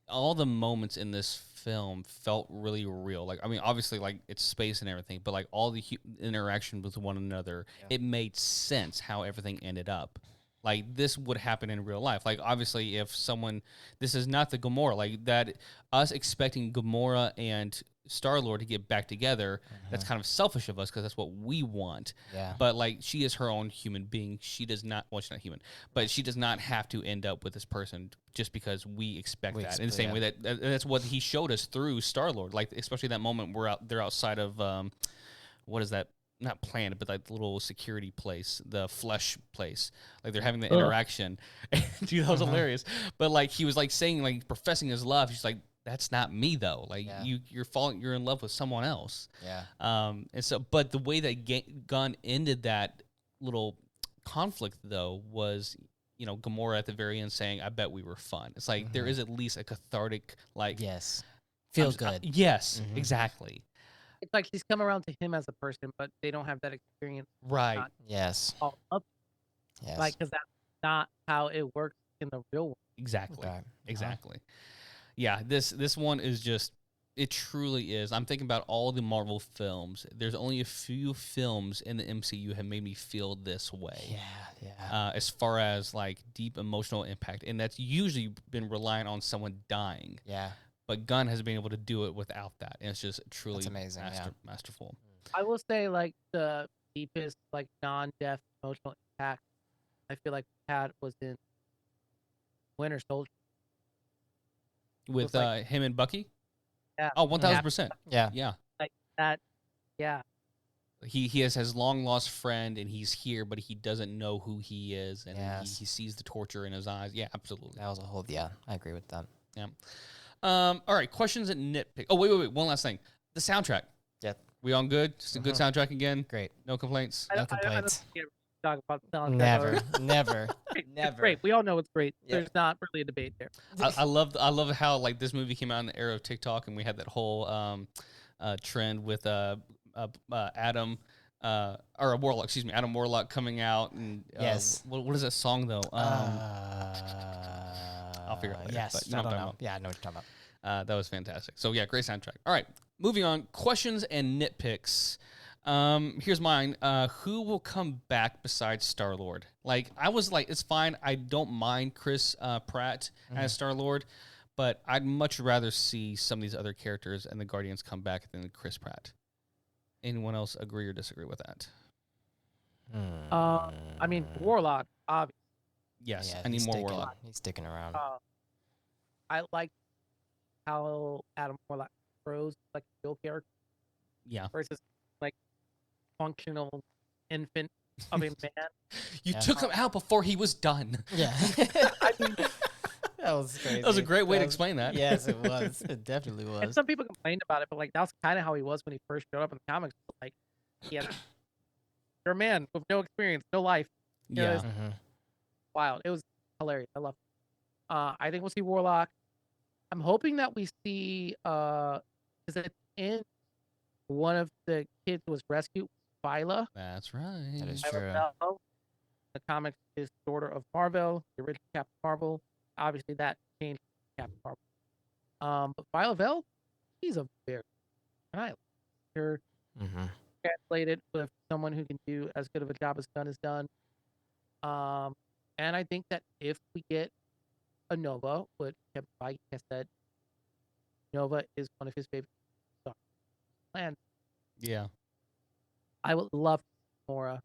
All the moments in this film felt really real. Like, I mean, obviously, like, it's space and everything, but like all the interaction with one another, it made sense how everything ended up. Like, this would happen in real life. Like, obviously, if someone, this is not the Gamora, like, that us expecting Gamora and Star-Lord to get back together, that's kind of selfish of us because that's what we want. Yeah. But, like, she is her own human being. She does not, well, she's not human, but she does not have to end up with this person just because we expect that. In the same way that's what he showed us through Star-Lord. Like, especially that moment where they're outside of, what is that? Not planet, but like the little security place, the flesh place. Like, they're having the interaction. Dude, that was hilarious. But like, he was like saying, like, professing his love. She's like, that's not me though. Like, you're in love with someone else. Yeah. And so, but the way that Gunn ended that little conflict though was, Gamora at the very end saying, "I bet we were fun." It's like there is at least a cathartic, like, Yes. Feel good. Yes, exactly. It's like she's come around to him as a person, but they don't have that experience. Right. Yes. All up. Yes. Like, because that's not how it works in the real world. Exactly. Okay. Exactly. Yeah, this one is just, it truly is. I'm thinking about all the Marvel films. There's only a few films in the MCU have made me feel this way. Yeah. As far as like deep emotional impact, and that's usually been relying on someone dying. Yeah. But Gunn has been able to do it without that, and it's just truly That's amazing. masterful. I will say, like, the deepest, like, non-death emotional impact I feel like we had was in Winter Soldier. With like, him and Bucky? Yeah. Oh, 1,000%. Yeah. Yeah. Like that. Yeah. He has his long-lost friend, and he's here, but he doesn't know who he is, and he sees the torture in his eyes. Yeah, absolutely. That was a whole, I agree with that. Yeah. All right, questions and nitpick. Oh, wait. One last thing. The soundtrack. Yeah. We on good? Just a good soundtrack again? Great. No complaints? No complaints. I don't talk about the soundtrack. Never, never, It's never. great. We all know it's great. Yep. There's not really a debate there. I love how like this movie came out in the era of TikTok, and we had that whole trend with Adam or a Warlock, excuse me, Adam Warlock coming out, and Yes. What is that song though? I'll figure it out later. Yes, but you know I what I'm don't talking know. about. Yeah, I know what you're talking about. That was fantastic. So yeah, great soundtrack. All right, moving on. Questions and nitpicks. Here's mine. Who will come back besides Star-Lord? Like, I was like, it's fine. I don't mind Chris Pratt as Star-Lord, but I'd much rather see some of these other characters and the Guardians come back than Chris Pratt. Anyone else agree or disagree with that? I mean, Warlock, obviously. Yes, Yeah, I need he's more sticking- Warlock. He's sticking around. I like how Adam Warlock grows like a real character Yeah. versus like functional infant of a man. You Yeah. took him out before he was done. Yeah. I mean, That was crazy. That was a great way to was- explain that. Yes, it was. It definitely and was. some people complained about it, but like that's kind of how he was when he first showed up in the comics. Like, you're a man with no experience, no life. Yeah. Mhm. Wild. It was hilarious. I love it. I think we'll see Warlock. I'm hoping that we see because at the end, one of the kids was rescued, Phyla. That's right. That is Phyla true. Vell. The comics is daughter of Marvel, the original Captain Marvel. Obviously, that changed Captain Marvel. But Phyla Vell, she's a very, and I like her Mhm. translated with someone who can do as good of a job as Gunn has done. And I think that if we get a Nova, what Kevin Feige has said, Nova is one of his favorite stars. And Yeah. I would love Mora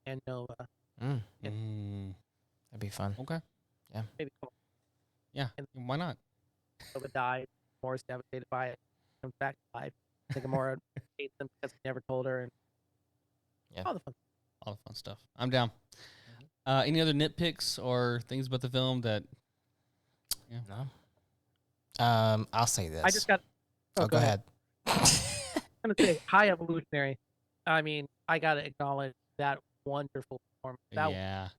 and Nova. Mm. Yeah. That'd be fun. Okay. Maybe Yeah. Why not? Nova died. Mora's devastated by it. Comes back to life. I think Mora hates him because he never told her. And Yeah. all the fun. All the fun stuff. I'm down. Any other nitpicks or things about the film that? No. I'll say this. I just got. Oh, go ahead. I'm gonna say high evolutionary. I mean, I gotta acknowledge that wonderful performance. That Yeah.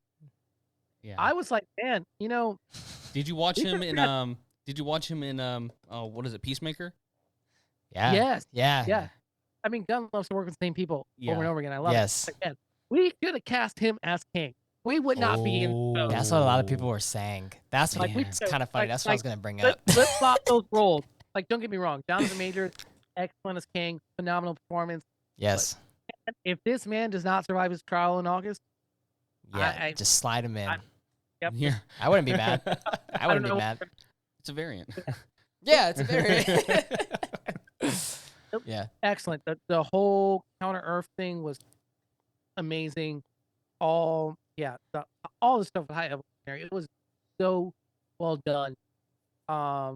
I was like, man, you know, Did you watch we him could in have- Did you watch him in Oh, what is it? Peacemaker. Yeah. yes, Yeah. yeah. I mean, Gunn loves to work with the same people Yeah. over and over again. I love Yes. it. Again, we should have cast him as King. We would not be in. Oh. That's what a lot of people were saying. That's what Like, we it's could- kind of funny. like- That's what I was like, gonna bring up. Let's swap those roles. Like, don't get me wrong, Jonathan Majors, excellent as King, phenomenal performance. Yes. If this man does not survive his trial in August, Yeah. I- just slide him in. yep. Yeah. I wouldn't be mad. I wouldn't don't be know. mad. It's a variant. Yeah, it's a very. Yeah. Excellent. The whole Counter Earth thing was amazing. All the stuff with high evolutionary. It was so well done. I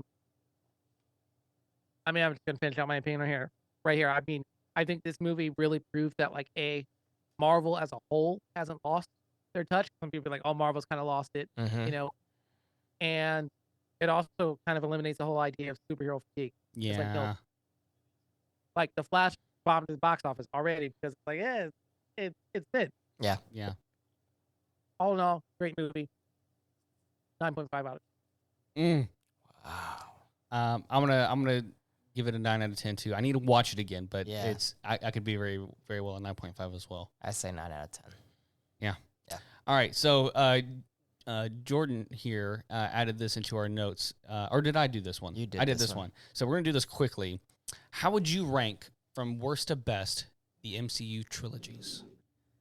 mean, I'm just gonna finish out my opinion right here. I mean, I think this movie really proved that like Marvel as a whole hasn't lost their touch. Some people are like, oh, Marvel's kind of lost it, Mhm. you know. And it also kind of eliminates the whole idea of superhero fatigue. Yeah. like, no. Like the Flash bombed the box office already because it's like, it's it. Yeah. All in all, great movie. 9.5 out of Wow. I'm gonna give it a 9 out of 10 too. I need to watch it again, but Yeah. I could be very very well at 9.5 as well. I say 9 out of 10. All right, so Jordan here added this into our notes, or did I do this one? You did I did this this one. one. So we're gonna do this quickly. How would you rank from worst to best the MCU trilogies?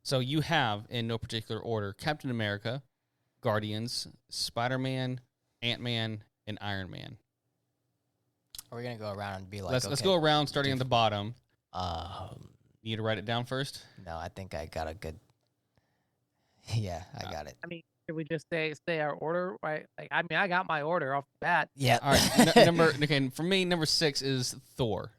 So you have, in no particular order, Captain America, Guardians, Spider-Man, Ant-Man, and Iron Man. Are we gonna go around and be like, Let's okay, go around starting at the bottom. Um, You need to write it down first. no, I think I got a good. Yeah, I got it. I mean, should we just say our order, right? Like, I mean, I got my order off the bat. Yeah. All right, for me, number 6 is Thor.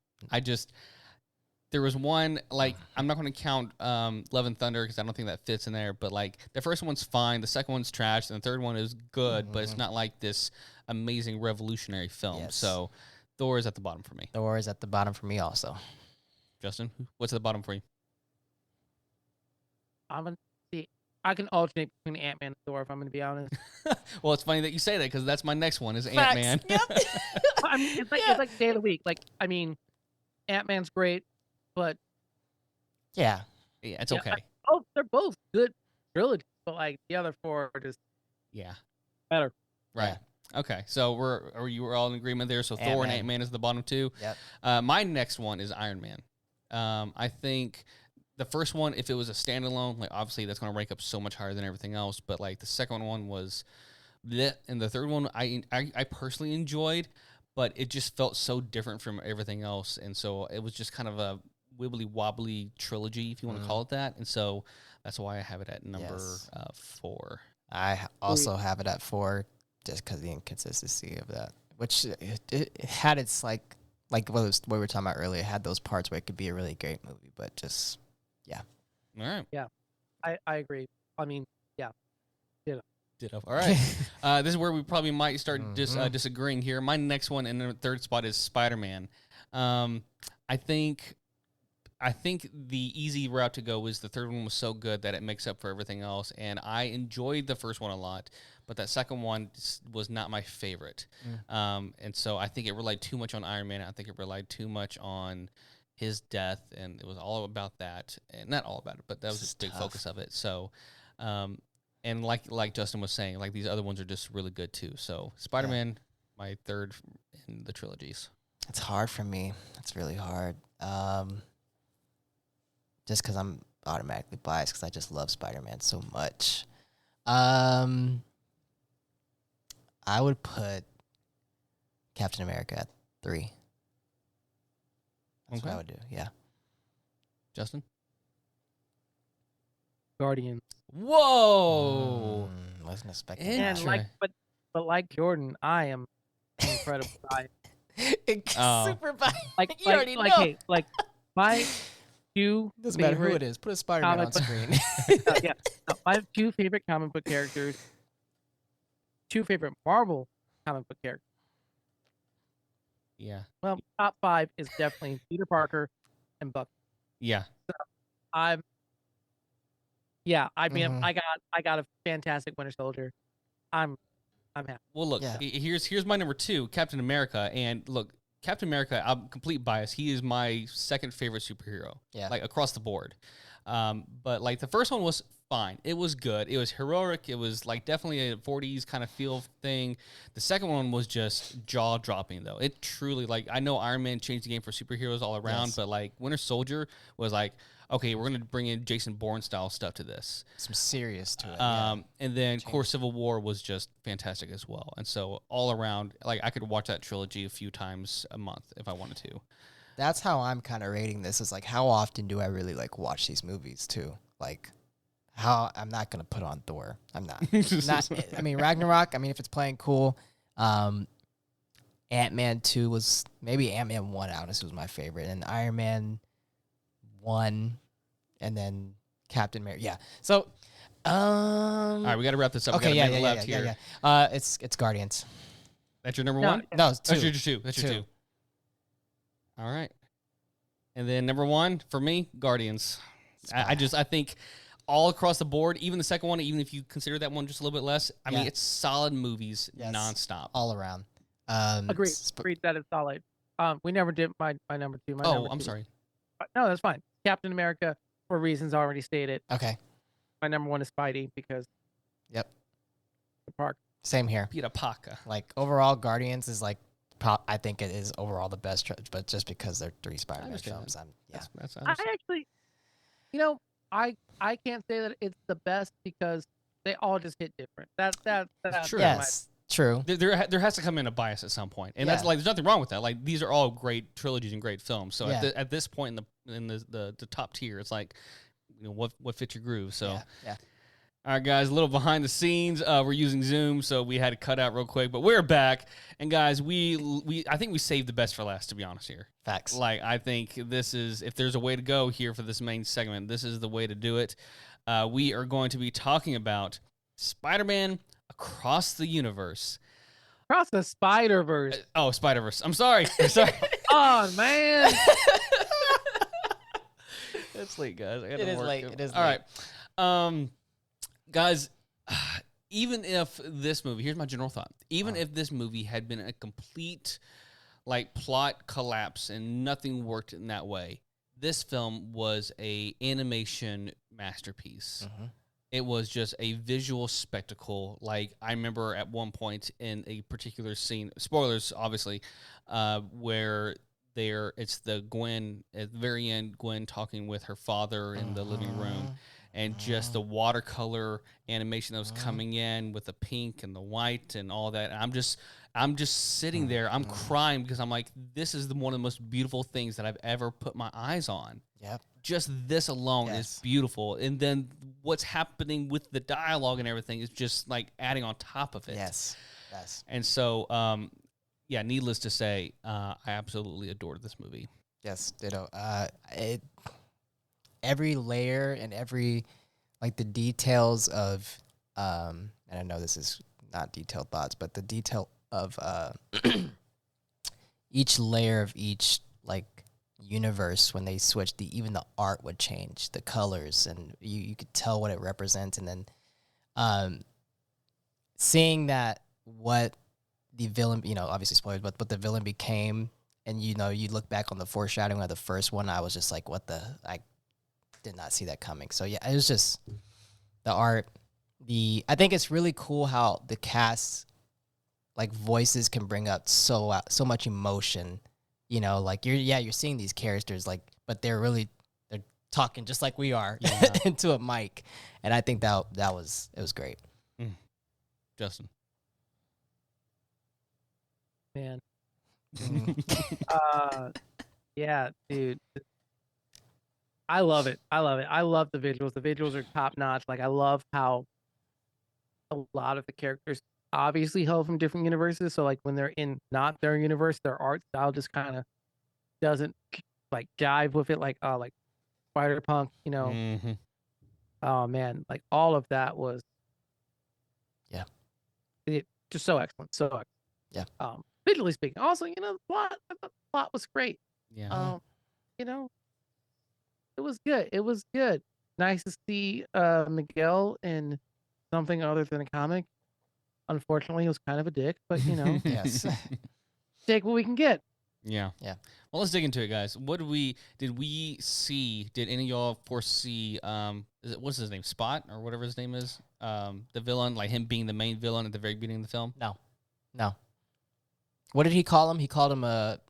There was one, like, I'm not going to count Love and Thunder because I don't think that fits in there, but like the first one's fine, the second one's trash, and the third one is good, but it's not like this amazing revolutionary film. Yes. So Thor is at the bottom for me. Thor is at the bottom for me also. Justin, what's at the bottom for you? I'm gonna see. I can alternate between Ant-Man and Thor if I'm gonna be honest. Well, it's funny that you say that because that's my next one is Facts. Ant-Man. Yep. I mean, it's like day of the week. Like, I mean, Ant-Man's great, but Yeah. Yeah, it's okay. They're both good trilogies, but like the other four are just better. Right. Yeah. Okay. So you were all in agreement there. So Thor and Ant-Man. Ant-Man is the bottom two. Yep. My next one is Iron Man. I think the first one, if it was a standalone, like obviously that's going to rank up so much higher than everything else. But like the second one was bleh, and the third one I personally enjoyed, but it just felt so different from everything else, and so it was just kind of a wibbly wobbly trilogy, if you want to call it that. And so that's why I have it at number 4. I also have it at 4, just because the inconsistency of that, which it had its like what we were talking about earlier, it had those parts where it could be a really great movie, but just All right. Yeah, I agree. I mean, Ditto. All right. This is where we probably might start disagreeing here. My next one in the third spot is Spider-Man. I think the easy route to go was the third one was so good that it makes up for everything else, and I enjoyed the first one a lot, but that second one was not my favorite. And so I think it relied too much on Iron Man. I think it relied too much on his death, and it was all about that, and not all about it, but that was a big focus of it. So, and like Justin was saying, like these other ones are just really good too. So Spider-Man, my third in the trilogies. it's hard for me. It's really hard. Just because I'm automatically biased because I just love Spider-Man so much. I would put Captain America at 3. That's what I would do. Yeah. Justin? Guardians. Whoa! Wasn't expecting And that. but like Jordan, I am incredible. Super biased. Like You already know. hey, like my two Doesn't matter who favorite it is. Put a Spider-Man on comic book- screen. I have 2 favorite comic book characters, 2 favorite Marvel comic book characters. Yeah. Well, top 5 is definitely Peter Parker and Buck. Yeah. I mean, Mhm. I got a fantastic Winter Soldier. I'm happy. Well, look, Yeah. here's my number 2, Captain America. And look, Captain America, I'm complete bias. He is my second favorite superhero. Yeah. Like across the board. But like the first one was fine. It was good. It was heroic. It was like definitely a 40s kind of feel thing. The second one was just jaw dropping though. It truly, like, I know Iron Man changed the game for superheroes all around, Yes. but like Winter Soldier was like, okay, we're going to bring in Jason Bourne style stuff to this. Some serious to it. Yeah. And then Core Civil War was just fantastic as well. And so all around, like I could watch that trilogy a few times a month if I wanted to. That's how I'm kind of rating this. Is like, how often do I really like watch these movies too? Like, how I'm not gonna put on Thor. I'm not. I mean, Ragnarok. I mean, if it's playing, cool. Ant-Man 2 was maybe Ant-Man 1. Honestly, was my favorite, and Iron Man 1, and then Captain America. Yeah. So, All right, we got to wrap this up. okay, We got a yeah, minute yeah, left yeah, here. yeah. It's Guardians. That's your number No, one? No, it's 2. That's your 2. That's your 2. All right. And then number 1 for me, Guardians. I think all across the board, even the second one, even if you consider that one just a little bit less, I mean, it's solid movies nonstop. all around. Agreed that it's solid. We never did my number 2. My Oh, number I'm 2. sorry. No, that's fine. Captain America, for reasons already stated. Okay. My number 1 is Spidey because. Yep. The park. Same here. Peter Parker. Like, overall, Guardians is like, I think it is overall the best, but just because they're 3 Spider-Man understand films, That's I actually, I can't say that it's the best because they all just hit different. That's true. Yes, true. There has to come in a bias at some point, and that's like there's nothing wrong with that. Like these are all great trilogies and great films. So at this point in the top tier, it's like, what fits your groove. So yeah. All right, guys, a little behind the scenes. We're using Zoom, so we had to cut out real quick, but we're back. And guys, I think we saved the best for last, to be honest here. Facts. Like, I think this is, if there's a way to go here for this main segment, this is the way to do it. We are going to be talking about Spider-Man Across the Universe. Across the Spider-Verse. Spider-Verse. I'm sorry. Sorry. Oh, man. It's late, guys. I got It to is work. late. It is All late. right. Guys, even if this movie, here's my general thought. Even if this movie had been a complete like plot collapse and nothing worked in that way, this film was a animation masterpiece. It was just a visual spectacle. Like, I remember at one point in a particular scene, spoilers obviously, where it's the Gwen at the very end, Gwen talking with her father in the living room, and just the watercolor animation that was coming in with the pink and the white and all that. And I'm just sitting there, I'm crying because I'm like, this is one of the most beautiful things that I've ever put my eyes on. Yep. Just this alone is beautiful. And then what's happening with the dialogue and everything is just like adding on top of it. Yes. And so, yeah, needless to say, I absolutely adored this movie. Yes, ditto. Every layer and every, like, the details of, and I know this is not detailed thoughts, but the detail of each layer of each, like, universe, when they switched, even the art would change, the colors, and you could tell what it represents. And then seeing that what the villain, obviously spoilers, but what the villain became, and you look back on the foreshadowing of the first one, I was just like, I did not see that coming. So yeah, it was just the art. I think it's really cool how the cast, like, voices can bring up so much emotion. Like, you're seeing these characters, like, but they're talking just like we are into a mic, and I think it was great. Justin. Man. Yeah, dude. I love it. I love the visuals. The visuals are top notch. Like, I love how a lot of the characters obviously hail from different universes. So, like, when they're in not their universe, their art style just kind of doesn't like jive with it. Like Spider-Punk, Oh man, like, all of that was just so excellent. So excellent. Yeah. Visually speaking. Also, the plot, I thought the plot was great. Yeah. It was good. It was good. Nice to see Miguel in something other than a comic. Unfortunately, he was kind of a dick, but Yes. take what we can get. Yeah. Well, let's dig into it, guys. Did any of y'all foresee, what's his name, Spot, or whatever his name is? The villain, like him being the main villain at the very beginning of the film? No. What did he call him? He called him what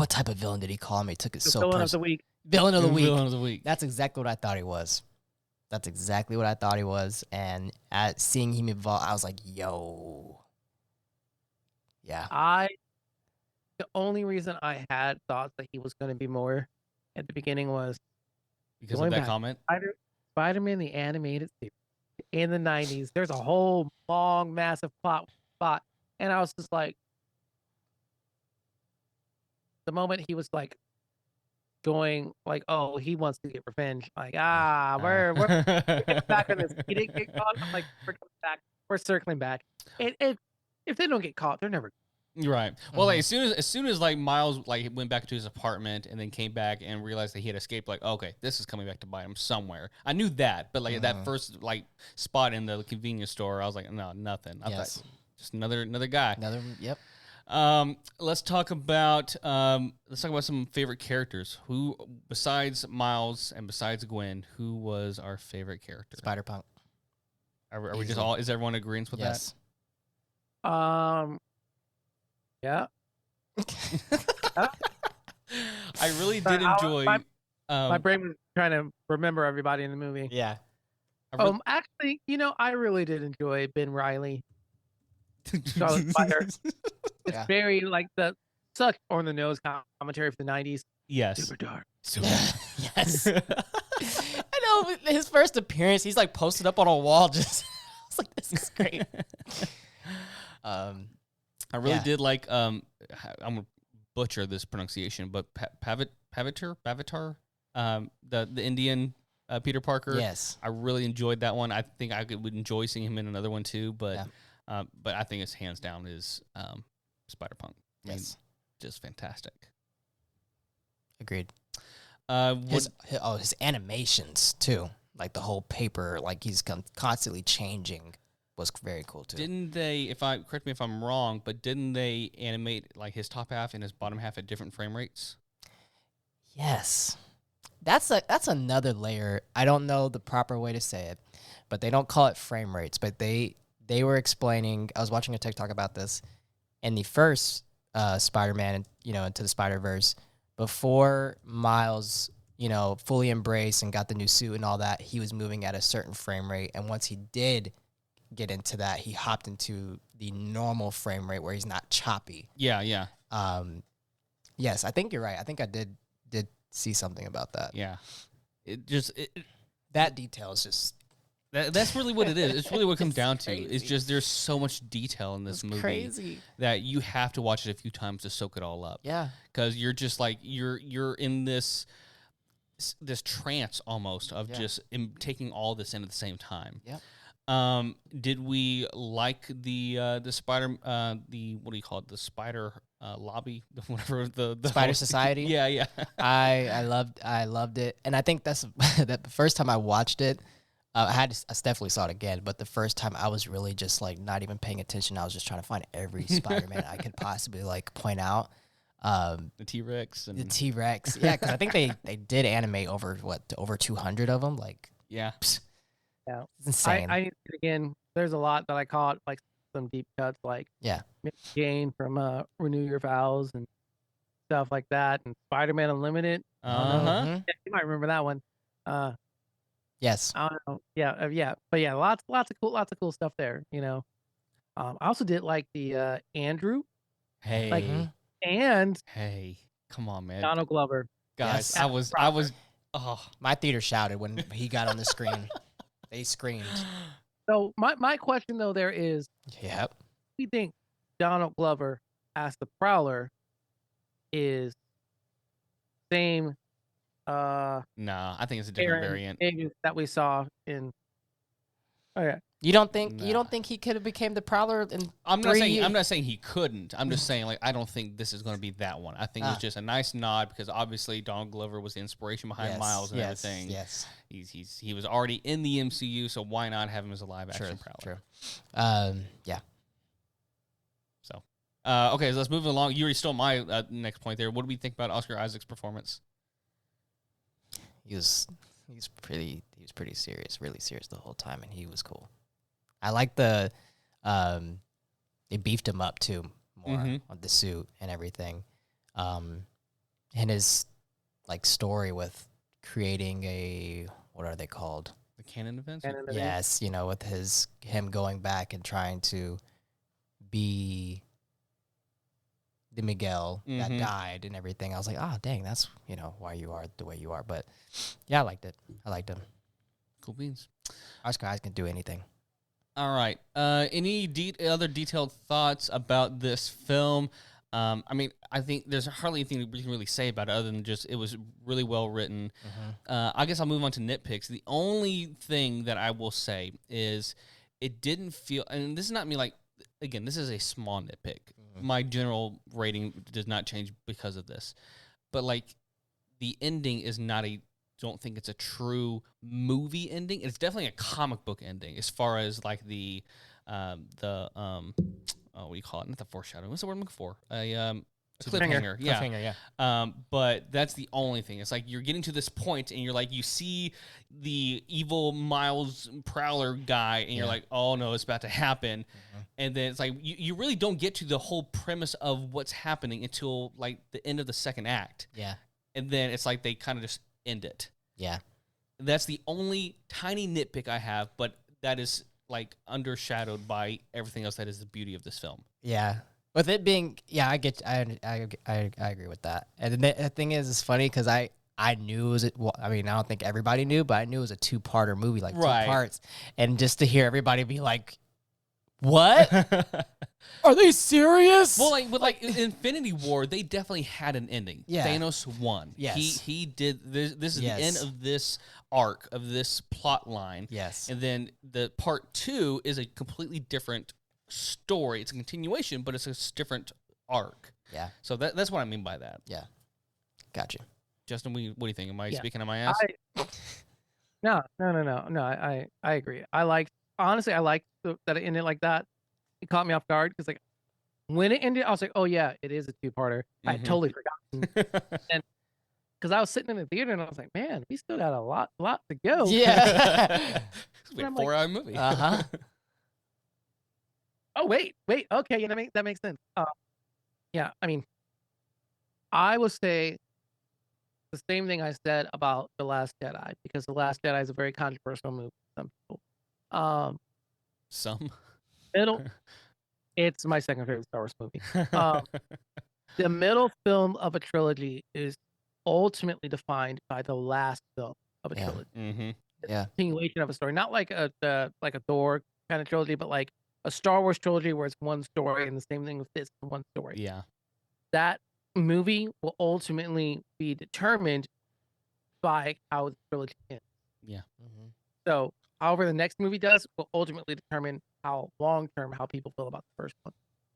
type of villain did he call him? He took it so Villain of the week. Villain of the week. Villain of the week. That's exactly what I thought he was. And at seeing him evolve, I was like, yo. Yeah. The only reason I had thoughts that he was going to be more at the beginning was because of that comment. Spider-Man the animated series in the 90s. There's a whole long, massive plot spot, and I was just like, the moment he was like going like, oh, he wants to get revenge. Like, we're back on this. He didn't get caught. I'm like, we're coming back. We're circling back. If they don't get caught, they're never. Right. Well, like, as soon as like Miles like went back to his apartment and then came back and realized that he had escaped, like, okay, this is coming back to bite him somewhere. I knew that, but like that first like spot in the convenience store, I was like, no, nothing. I thought just another guy. Yep. Let's talk about some favorite characters. Who, besides Miles and besides Gwen, who was our favorite character? Spider-Punk. Are we just all? Is everyone agreeing with that? Yeah. I really did enjoy. My brain was trying to remember everybody in the movie. Yeah. Actually, I really did enjoy Ben Reilly. Charlotte Spider. It's very like the such on the nose commentary for the 90s. Yes. Super dark. Yes. I know his first appearance, he's like posted up on a wall. Just I was like, this is great. I really did like. I'm gonna butcher this pronunciation, but Pavitar, the Indian Peter Parker. Yes, I really enjoyed that one. I think I would enjoy seeing him in another one too. But I think it's hands down is Spider-Punk. Yes, just fantastic. Agreed. His animations too, like the whole paper, like he's constantly changing, was very cool too. Didn't they? Correct me if I'm wrong, but didn't they animate like his top half and his bottom half at different frame rates? Yes, that's another layer. I don't know the proper way to say it, but they don't call it frame rates. But they were explaining. I was watching a TikTok about this in the first Spider-Man, Into the Spider-Verse, before Miles, fully embraced and got the new suit and all that. He was moving at a certain frame rate, and once he did get into that, he hopped into the normal frame rate where he's not choppy. Yeah. Yes, I think you're right. I think I did see something about that. Yeah. That detail is just that's really what it is. It's really what it comes down to. It's just there's so much detail in this movie crazy that you have to watch it a few times to soak it all up. Yeah, because you're just like you're in this trance almost of just taking all this in at the same time. Yep. Did we like the spider the what do you call it, the spider lobby, whatever the Spider Society? Yeah. I loved it, and I think that's that the first time I watched it, I definitely saw it again, but the first time I was really just like not even paying attention. I was just trying to find every Spider-Man I could possibly like point out. The T-Rex and the T-Rex, yeah, because I think they did animate over 200 of them, like yeah. Yeah, it's insane. I again, there's a lot that I caught, like some deep cuts, like Jane from Renew Your Vows and stuff like that, and Spider-Man Unlimited. Uh-huh. Yeah, you might remember that one. Yes. I don't know. Yeah. But yeah, lots of cool stuff there. I also did like the Andrew. Hey. And hey, come on, man. Donald Glover. Guys, yes. I was. Oh, my theater shouted when he got on the screen. They screamed. So my question though there is, yep. Do you think Donald Glover as the Prowler is same? No, I think it's a different variant that we saw in. Oh yeah. You don't think he could have became the Prowler in I'm not saying he couldn't. I'm just saying like I don't think this is going to be that one. I think it's just a nice nod because obviously Donald Glover was the inspiration behind Miles and everything. Yes. He was already in the MCU, so why not have him as a live action Prowler? True. Yeah. So, okay, so let's move along. You already stole my next point there. What do we think about Oscar Isaac's performance? He was pretty serious, really serious the whole time, and he was cool. I like they beefed him up too more on the suit and everything, and his like story with creating what are they called? The canon events. Yes, with him going back and trying to be the Miguel that died and everything. I was like, dang, that's why you are the way you are. But yeah, I liked it. I liked him. Cool beans. Oscar Isaac can do anything. All right. Any other detailed thoughts about this film? I mean, I think there's hardly anything we can really say about it other than just it was really well written. I guess I'll move on to nitpicks. The only thing that I will say is it didn't feel, and this is not me like, again, this is a small nitpick. My general rating does not change because of this. But, like, the ending is not don't think it's a true movie ending. It's definitely a comic book ending as far as, like, what do you call it? Not the foreshadowing. What's the word I'm looking for? A cliffhanger. Yeah. Cliffhanger, yeah. But that's the only thing. It's like you're getting to this point and you're like, you see the evil Miles Prowler guy and you're like, oh no, it's about to happen. And then it's like, you really don't get to the whole premise of what's happening until like the end of the second act. Yeah. And then it's like they kind of just end it. Yeah. That's the only tiny nitpick I have, but that is like undershadowed by everything else that is the beauty of this film. Yeah. With it being, I agree with that. And the thing is, it's funny because I knew it was, I mean, I don't think everybody knew, but I knew it was a 2-parter movie, like 2 parts. And just to hear everybody be like, what? Are they serious? Well, like with like Infinity War, they definitely had an ending. Yeah. Thanos won. Yes. He did this is the end of this arc of this plot line. Yes. And then the part 2 is a completely different story. It's a continuation, but it's a different arc. Yeah. So that's what I mean by that. Yeah. Gotcha. Justin, what do you think? Am I speaking on my ass? No. I agree. I liked that it ended like that. It caught me off guard because like when it ended, I was like, oh yeah, it is a two-parter. I had totally forgotten. And because I was sitting in the theater and I was like, man, we still got a lot to go. Yeah. It's a 4-hour movie. Uh-huh. Oh wait, okay, yeah, that makes sense. Yeah, I mean, I will say the same thing I said about The Last Jedi because The Last Jedi is a very controversial movie for some people. Some. It's my second favorite Star Wars movie. The middle film of a trilogy is ultimately defined by the last film of a trilogy. Mm-hmm. Yeah. Continuation of a story, not like a Thor kind of trilogy, but like a Star Wars trilogy where it's one story, and the same thing with this one story. Yeah. That movie will ultimately be determined by how the trilogy ends. Yeah. Mm-hmm. So, however the next movie does will ultimately determine how long term how people feel about the first one.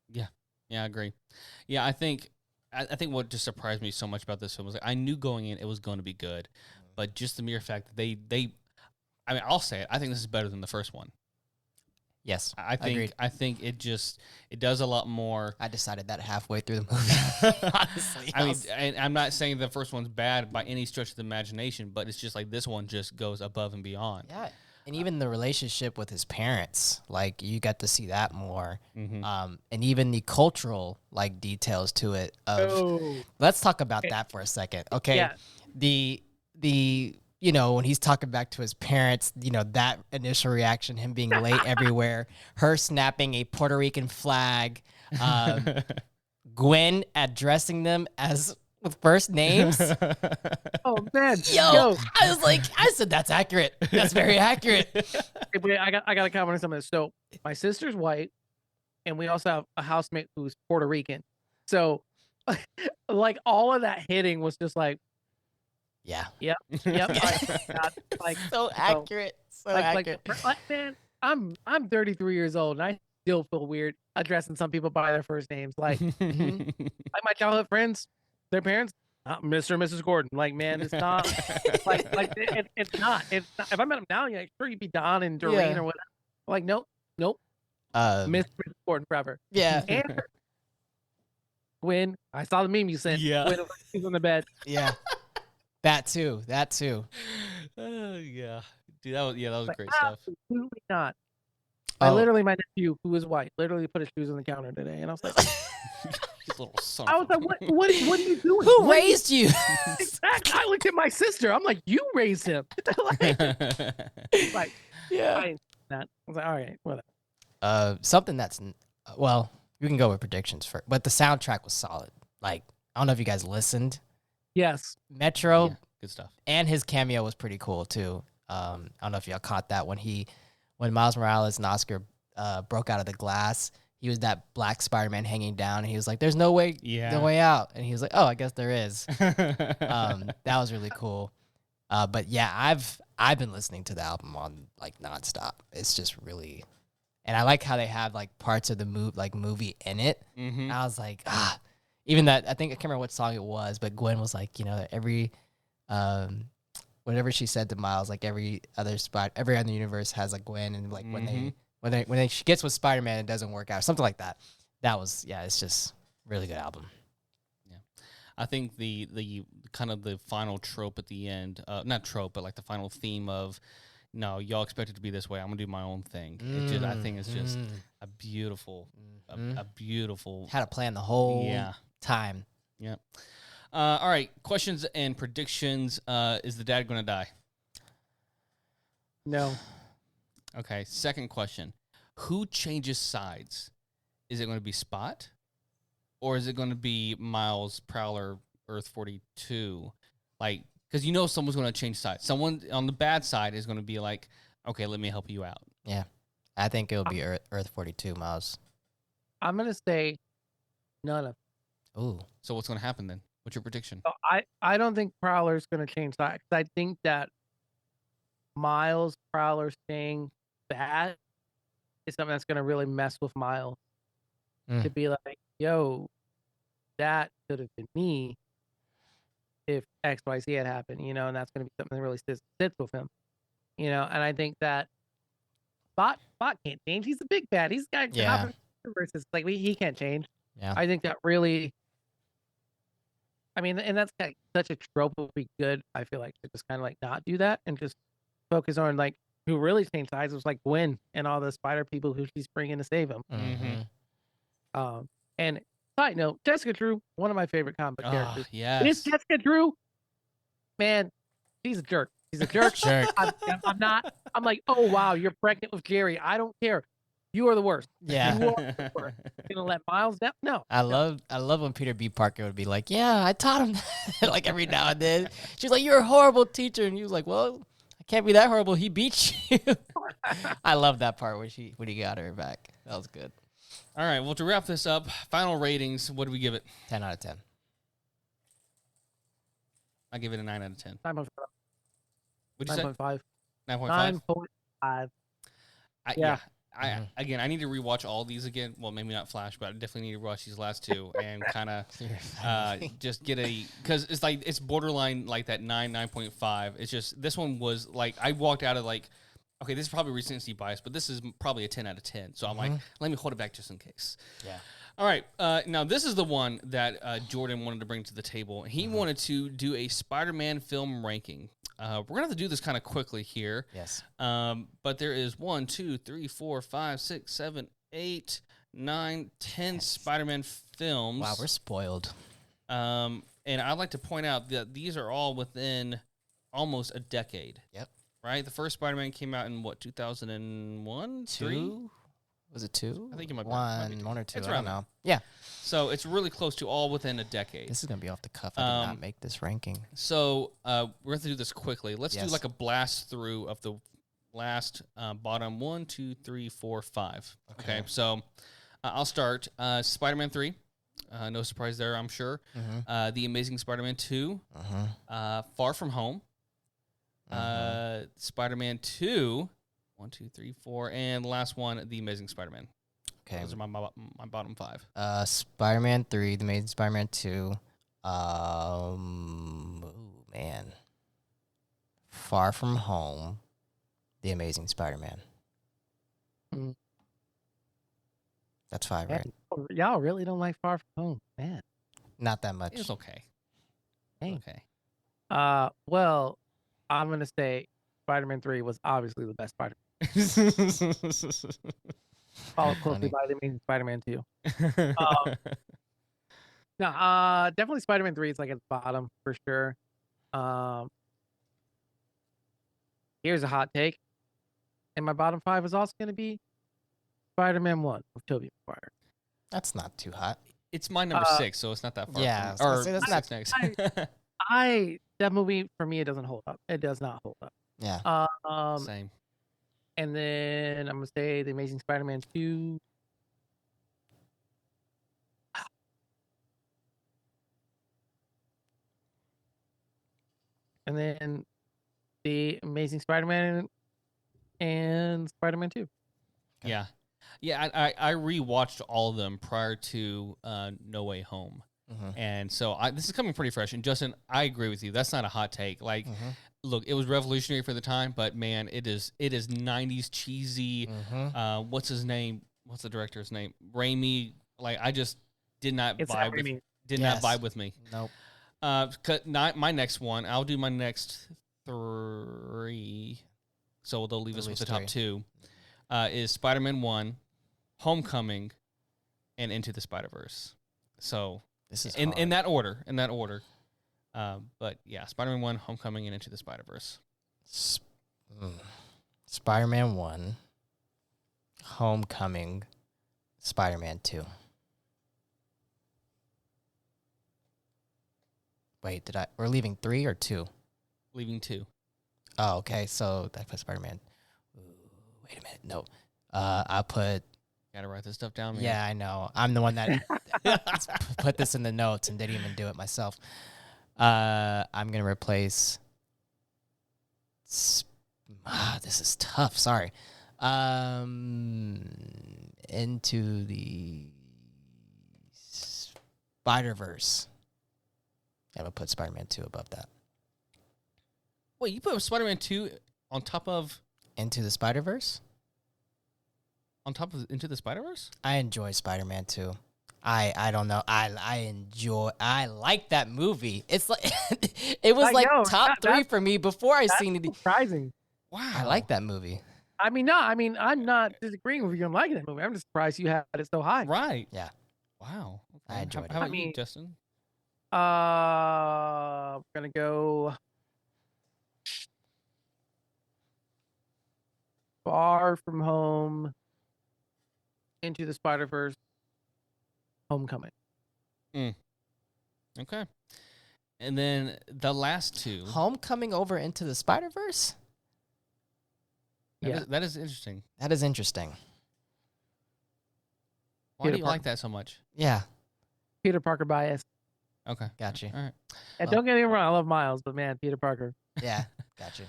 Yeah. Yeah, I agree. Yeah, I think what just surprised me so much about this film was like I knew going in it was going to be good, but just the mere fact that they I mean, I'll say it. I think this is better than the first one. Yes, I think agreed. I think it does a lot more. I decided that halfway through the movie. Honestly, I mean, and I'm not saying the first one's bad by any stretch of the imagination, but it's just like this one just goes above and beyond. Yeah, and even the relationship with his parents, like you got to see that more, and even the cultural like details to it. Let's talk about that for a second, okay? Yeah. The when he's talking back to his parents, that initial reaction, him being late everywhere, her snapping a Puerto Rican flag, Gwen addressing them as with first names. Oh man, Yo, I said that's accurate. That's very accurate. Wait, I got to comment on some of this. So my sister's white, and we also have a housemate who's Puerto Rican. So, like all of that hitting was just like, yeah, yep. Like so accurate, so accurate. Like, man, I'm 33 years old, and I still feel weird addressing some people by their first names. Like, like my childhood friends, their parents, Mr. and Mrs. Gordon. Like, man, it's not it's not. It's not. If I met him now, yeah, sure, you'd be Don and Doreen or whatever. Like, nope. Mr. and Mrs. Gordon forever. Yeah. And Gwen, I saw the meme you sent. Yeah. Gwen was on the bed. Yeah. That too. Yeah. Dude, that was Like, great stuff. Absolutely not. My nephew, who was white, literally put his shoes on the counter today, and I was like, Little son I was like, what are you doing? Who raised you? Exactly. I looked at my sister. I'm like, you raised him. like, yeah. I was like, all right, whatever. Something that's you can go with predictions first, but the soundtrack was solid. Like, I don't know if you guys listened. Yes. Metro, good stuff, and his cameo was pretty cool too. I don't know if y'all caught that when Miles Morales and Oscar broke out of the glass. He was that black Spider-Man hanging down, and he was like, "There's no way out," and he was like, "Oh, I guess there is." That was really cool. But yeah, I've been listening to the album on like nonstop. It's just really, and I like how they have like parts of the movie in it. Mm-hmm. I was like, even that, I can't remember what song it was, but Gwen was like, every whatever she said to Miles, like every other universe has a Gwen, and like when she gets with Spider-Man, it doesn't work out, something like that. That was it's just really good album. Yeah, I think the kind of the final trope at the end, not trope, but like the final theme of, no, y'all expect it to be this way, I'm gonna do my own thing. I think it's just a beautiful, a beautiful. Had to plan the whole time. Yeah. All right. Questions and predictions. Is the dad going to die? No. Okay. Second question. Who changes sides? Is it going to be Spot? Or is it going to be Miles, Prowler, Earth 42? Like, because someone's going to change sides. Someone on the bad side is going to be like, okay, let me help you out. Yeah. I think it'll be Earth 42, Miles. I'm going to say none of them. Ooh. So what's going to happen then? What's your prediction? So I don't think Prowler's going to change sides. I think that Miles, Prowler staying bad is something that's going to really mess with Miles. To be like, yo, that could have been me. if XYZ had happened, and that's going to be something that really sits with him, and I think that Spot can't change. He's a big bad. He's got Yeah. versus like he can't change. Yeah. I think that really, I mean, and that's like such a trope would be good. I feel like to just kind of like not do that and just focus on like who really changed sides was like Gwen and all the spider people who she's bringing to save him. And side note, Jessica Drew, one of my favorite comic book characters. Yes. This Jessica Drew, man, she's a jerk. She's a jerk. I'm not. I'm like, oh wow, you're pregnant with Jerry. I don't care. You are the worst. Yeah. You are the worst. You're gonna let Miles down? No. I love when Peter B. Parker would be like, yeah, I taught him like every now and then. She's like, you're a horrible teacher. And he was like, well, I can't be that horrible. He beat you. I love that part when he got her back. That was good. All right, well, to wrap this up, final ratings, what do we give it? 10 out of 10. I give it a 9 out of 10. 9.5. What'd you say? 9.5. 9.5? 9.5. Yeah. Again, I need to rewatch all these again. Well, maybe not Flash, but I definitely need to watch these last two and kind of just get because it's like it's borderline like that 9.5. It's just this one was like I walked out of like, okay, this is probably recency bias, but this is probably a 10 out of 10. So I'm like, let me hold it back just in case. Yeah. All right. Now this is the one that Jordan wanted to bring to the table. He wanted to do a Spider-Man film ranking. We're gonna have to do this kind of quickly here. Yes. But there is 1, 2, 3, 4, 5, 6, 7, 8, 9, 10 Spider-Man films. Wow, we're spoiled. And I'd like to point out that these are all within almost a decade. Yep. Right? The first Spider-Man came out in what, 2001? 2? Was it 2? I think it might be one or 2. It's I around don't know. Yeah. So it's really close to all within a decade. This is going to be off the cuff. I did not make this ranking. So we're going to do this quickly. Let's do Yes. like a blast through of the last bottom 1, 2, 3, 4, 5. Okay. So I'll start. Spider-Man 3. No surprise there, I'm sure. The Amazing Spider-Man 2. Far From Home. Spider-Man 2. 1, 2, 3, 4. And the last one, The Amazing Spider-Man. Okay. Those are my bottom 5. Spider-Man 3, The Amazing Spider-Man 2. Oh, man. Far From Home. The Amazing Spider-Man. That's 5, Man, right? y'all really don't like Far From Home, man. Not that much. It's okay. Dang. Okay. Well, I'm gonna say Spider-Man 3 was obviously the best Spider-Man. Followed closely by The Amazing Spider-Man 2. No, definitely Spider-Man 3 is like at the bottom for sure. Here's a hot take. And my bottom 5 is also going to be Spider-Man 1 with Tobey Maguire. That's not too hot. It's my number 6, so it's not that far. Yeah, from, or that's six not next. That movie for me, it doesn't hold up. It does not hold up. Yeah. Same. And then I'm gonna say The Amazing Spider-Man 2. And then The Amazing Spider-Man and Spider-Man 2. Yeah. Yeah, I rewatched all of them prior to No Way Home. And so this is coming pretty fresh. And Justin, I agree with you. That's not a hot take. Like, look, it was revolutionary for the time, but man, it is 90s cheesy. What's his name? What's the director's name? Raimi. Like, I just did not vibe with not vibe with me. Nope. My next one, I'll do my next 3. So they'll leave us with the top 2. Is Spider-Man 1, Homecoming, and Into the Spider-Verse. So this is in that order. But yeah, Spider-Man 1, Homecoming, and Into the Spider-Verse. Spider-Man 1, Homecoming, Spider-Man 2. Wait, we're leaving 3 or 2? Leaving 2. Oh, okay. So I put Spider-Man. Wait a minute. No. I put. Gotta write this stuff down, man. Yeah, I know. I'm the one that put this in the notes and didn't even do it myself. I'm gonna replace. This is tough. Sorry. Into the Spider-Verse. I would put Spider-Man 2 above that. Wait, you put Spider-Man 2 on top of Into the Spider-Verse? Into the Spider-Verse? I enjoy Spider-Man 2. I don't know. I like that movie. It's like it was top 3 for me before I seen it. Surprising. Wow. I like that movie. I'm not disagreeing with you on liking that movie. I'm just surprised you had it so high. Right. Yeah. Wow. I enjoyed it. How about you, Justin? I'm gonna go Far From Home, Into the Spider-Verse, Homecoming. Okay. And then the last two. Homecoming over Into the Spider-Verse? That is interesting. That is interesting. Why do you like that so much? Yeah. Peter Parker bias. Okay. Got you. All right. And don't get me wrong, I love Miles, but man, Peter Parker. Yeah. Got you.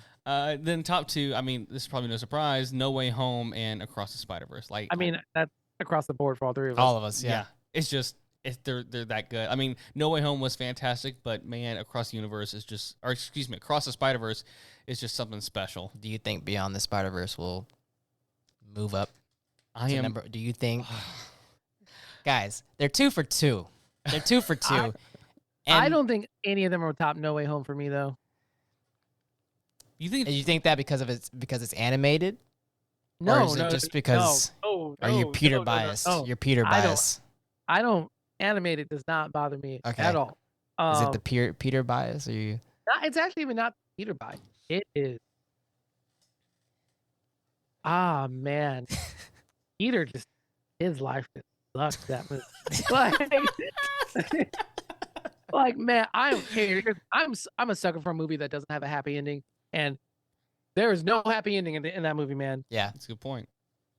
Then top 2, I mean, this is probably no surprise, No Way Home and Across the Spider-Verse. Like, I mean, that's across the board for all three of us. All of us, yeah. It's just they're that good. I mean, No Way Home was fantastic, but man, Across the Universe is just, or excuse me, Across the Spider-Verse is just something special. Do you think Beyond the Spider-Verse will move up? Do you think? Guys, they're 2 for 2. They're 2 for 2. I don't think any of them are top No Way Home for me though. You think that because it's animated? No, or is it just because? No, are you Peter biased? no. You're Peter biased. I don't. Animated does not bother me at all. Is it the Peter bias? Or you? It's actually even not Peter bias. It is. Ah man, Peter just his life just sucks. That movie. Like man, I don't care. I'm a sucker for a movie that doesn't have a happy ending, and there is no happy ending in that movie, man. Yeah, that's a good point.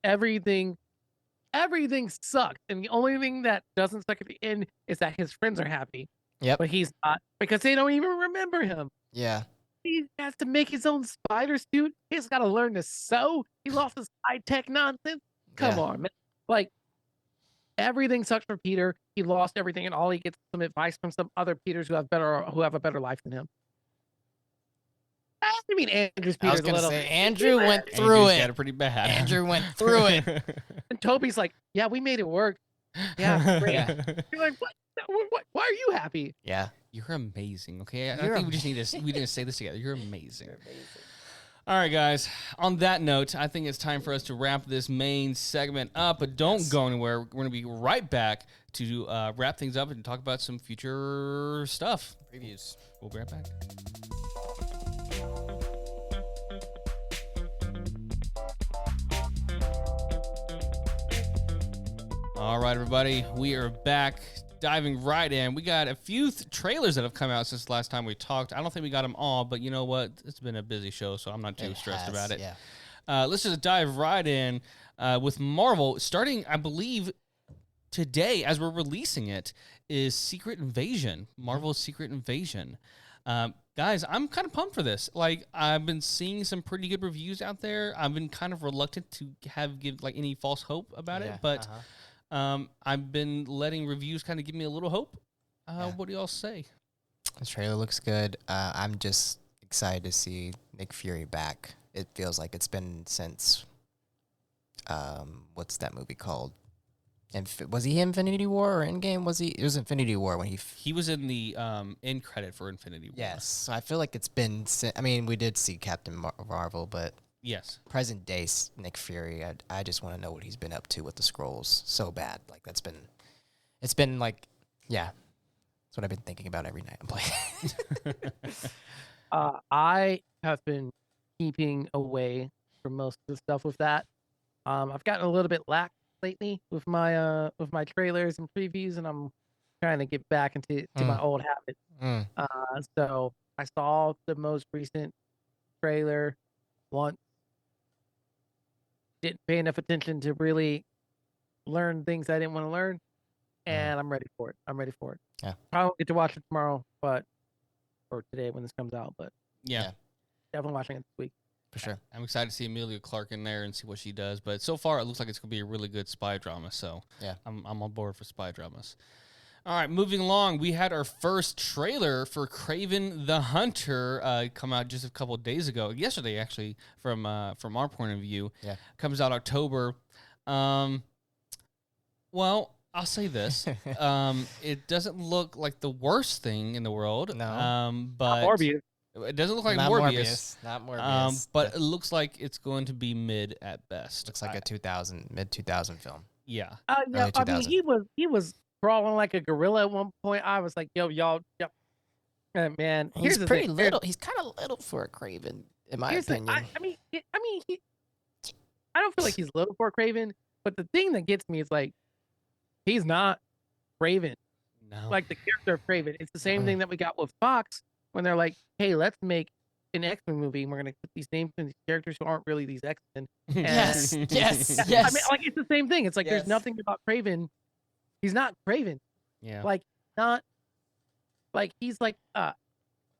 Everything sucked, and the only thing that doesn't suck at the end is that his friends are happy. Yep. But he's not, because they don't even remember him. Yeah. He has to make his own spider suit. He's got to learn to sew. He lost his high-tech nonsense. Come on, man. Like, everything sucks for Peter. He lost everything, and all he gets is some advice from some other Peters who have a better life than him. I mean, Andrew's Peter's I was going to say, Andrew went through Andrew's it. got it pretty bad. Andrew went through it. And Toby's like, yeah, we made it work. Yeah, great. Yeah. You're like, what? Why are you happy? Yeah. You're amazing, okay? I think we need to say this together. You're amazing. All right, guys. On that note, I think it's time for us to wrap this main segment up, but don't go anywhere. We're going to be right back to wrap things up and talk about some future stuff. Previews. We'll be right back. All right, everybody, we are back, diving right in. We got a few trailers that have come out since the last time we talked. I don't think we got them all, but you know what? It's been a busy show, so I'm not too stressed about it. Yeah. Let's just dive right in with Marvel. Starting, I believe, today, as we're releasing it, is Secret Invasion, Marvel's Secret Invasion. Guys, I'm kind of pumped for this. Like, I've been seeing some pretty good reviews out there. I've been kind of reluctant to give like any false hope about it, but... I've been letting reviews kind of give me a little hope. What do y'all say? This trailer looks good. I'm just excited to see Nick Fury back. It feels like it's been since, what's that movie called? Was he Infinity War or Endgame? It was Infinity War when he was in the end credit for Infinity War. Yes. So I feel like it's been, I mean, we did see Captain Marvel, but yes, present day Nick Fury. I just want to know what he's been up to with the Skrulls so bad. Like it's been like, yeah, that's what I've been thinking about every night I'm playing. I have been keeping away from most of the stuff with that. I've gotten a little bit lax lately with my trailers and previews, and I'm trying to get back into my old habits. So I saw the most recent trailer once. Didn't pay enough attention to really learn things I didn't want to learn, and I'm ready for it. Yeah. I won't get to watch it tomorrow, or today when this comes out, but yeah, definitely watching it this week. For sure. I'm excited to see Emilia Clarke in there and see what she does. But so far, it looks like it's going to be a really good spy drama. So yeah, I'm on board for spy dramas. All right, moving along, we had our first trailer for Kraven the Hunter come out just a couple of days ago. Yesterday, actually, from our point of view. Yeah. Comes out October. Well, I'll say this. It doesn't look like the worst thing in the world. No. But Morbius. it doesn't look like Not Morbius. Not Morbius. But it looks like it's going to be mid at best. Looks like a mid 2000 film. Yeah. Yeah, Early I mean, 2000. he was crawling like a gorilla at one point. I was like, yo, y'all, man. He's the pretty thing. little. He's kind of little for a Kraven, in my opinion. I mean, I don't feel like he's little for Kraven, but the thing that gets me is like, he's not Kraven. No. Like the character of Kraven. It's the same thing that we got with Fox when they're like, hey, let's make an X-Men movie and we're gonna put these names to these characters who aren't really these X-Men. Yes. I mean, like it's the same thing. It's like there's nothing about Kraven. He's not Kraven. Yeah. Like not like he's like a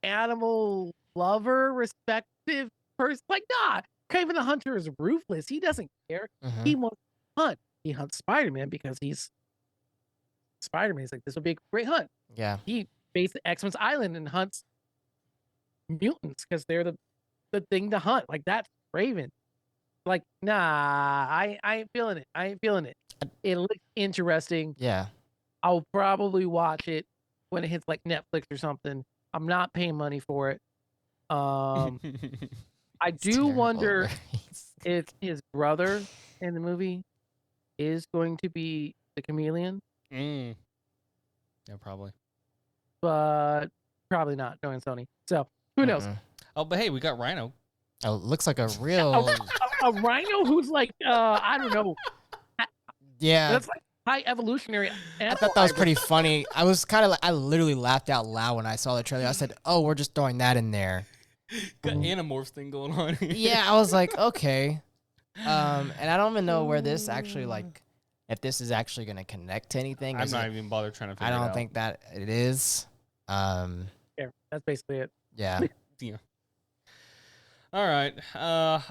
animal lover, respective person. Like nah, Kraven the Hunter is ruthless. He doesn't care. He wants to hunt. He hunts Spider-Man because he's Spider-Man. He's like, this would be a great hunt. Yeah. He based X-Men's Island and hunts mutants because they're the thing to hunt. Like that's Raven. Like, nah, I ain't feeling it. I ain't feeling it. It looks interesting. Yeah. I'll probably watch it when it hits like Netflix or something. I'm not paying money for it. I do wonder if his brother in the movie is going to be the Chameleon. Yeah, probably. But probably not, knowing Sony. So who knows? Oh, but hey, we got Rhino. Oh, looks like a real a rhino who's like I don't know. Yeah. That's like high evolutionary. I thought that was pretty funny. I was kind of like, I literally laughed out loud when I saw the trailer. I said, "Oh, we're just throwing that in there." Got Animorphs thing going on. Yeah, I was like, okay. And I don't even know where this actually like, if this is actually going to connect to anything. I'm not even bothered trying to figure I it out. don't think that it is. Yeah, that's basically it. Yeah. Yeah. All right.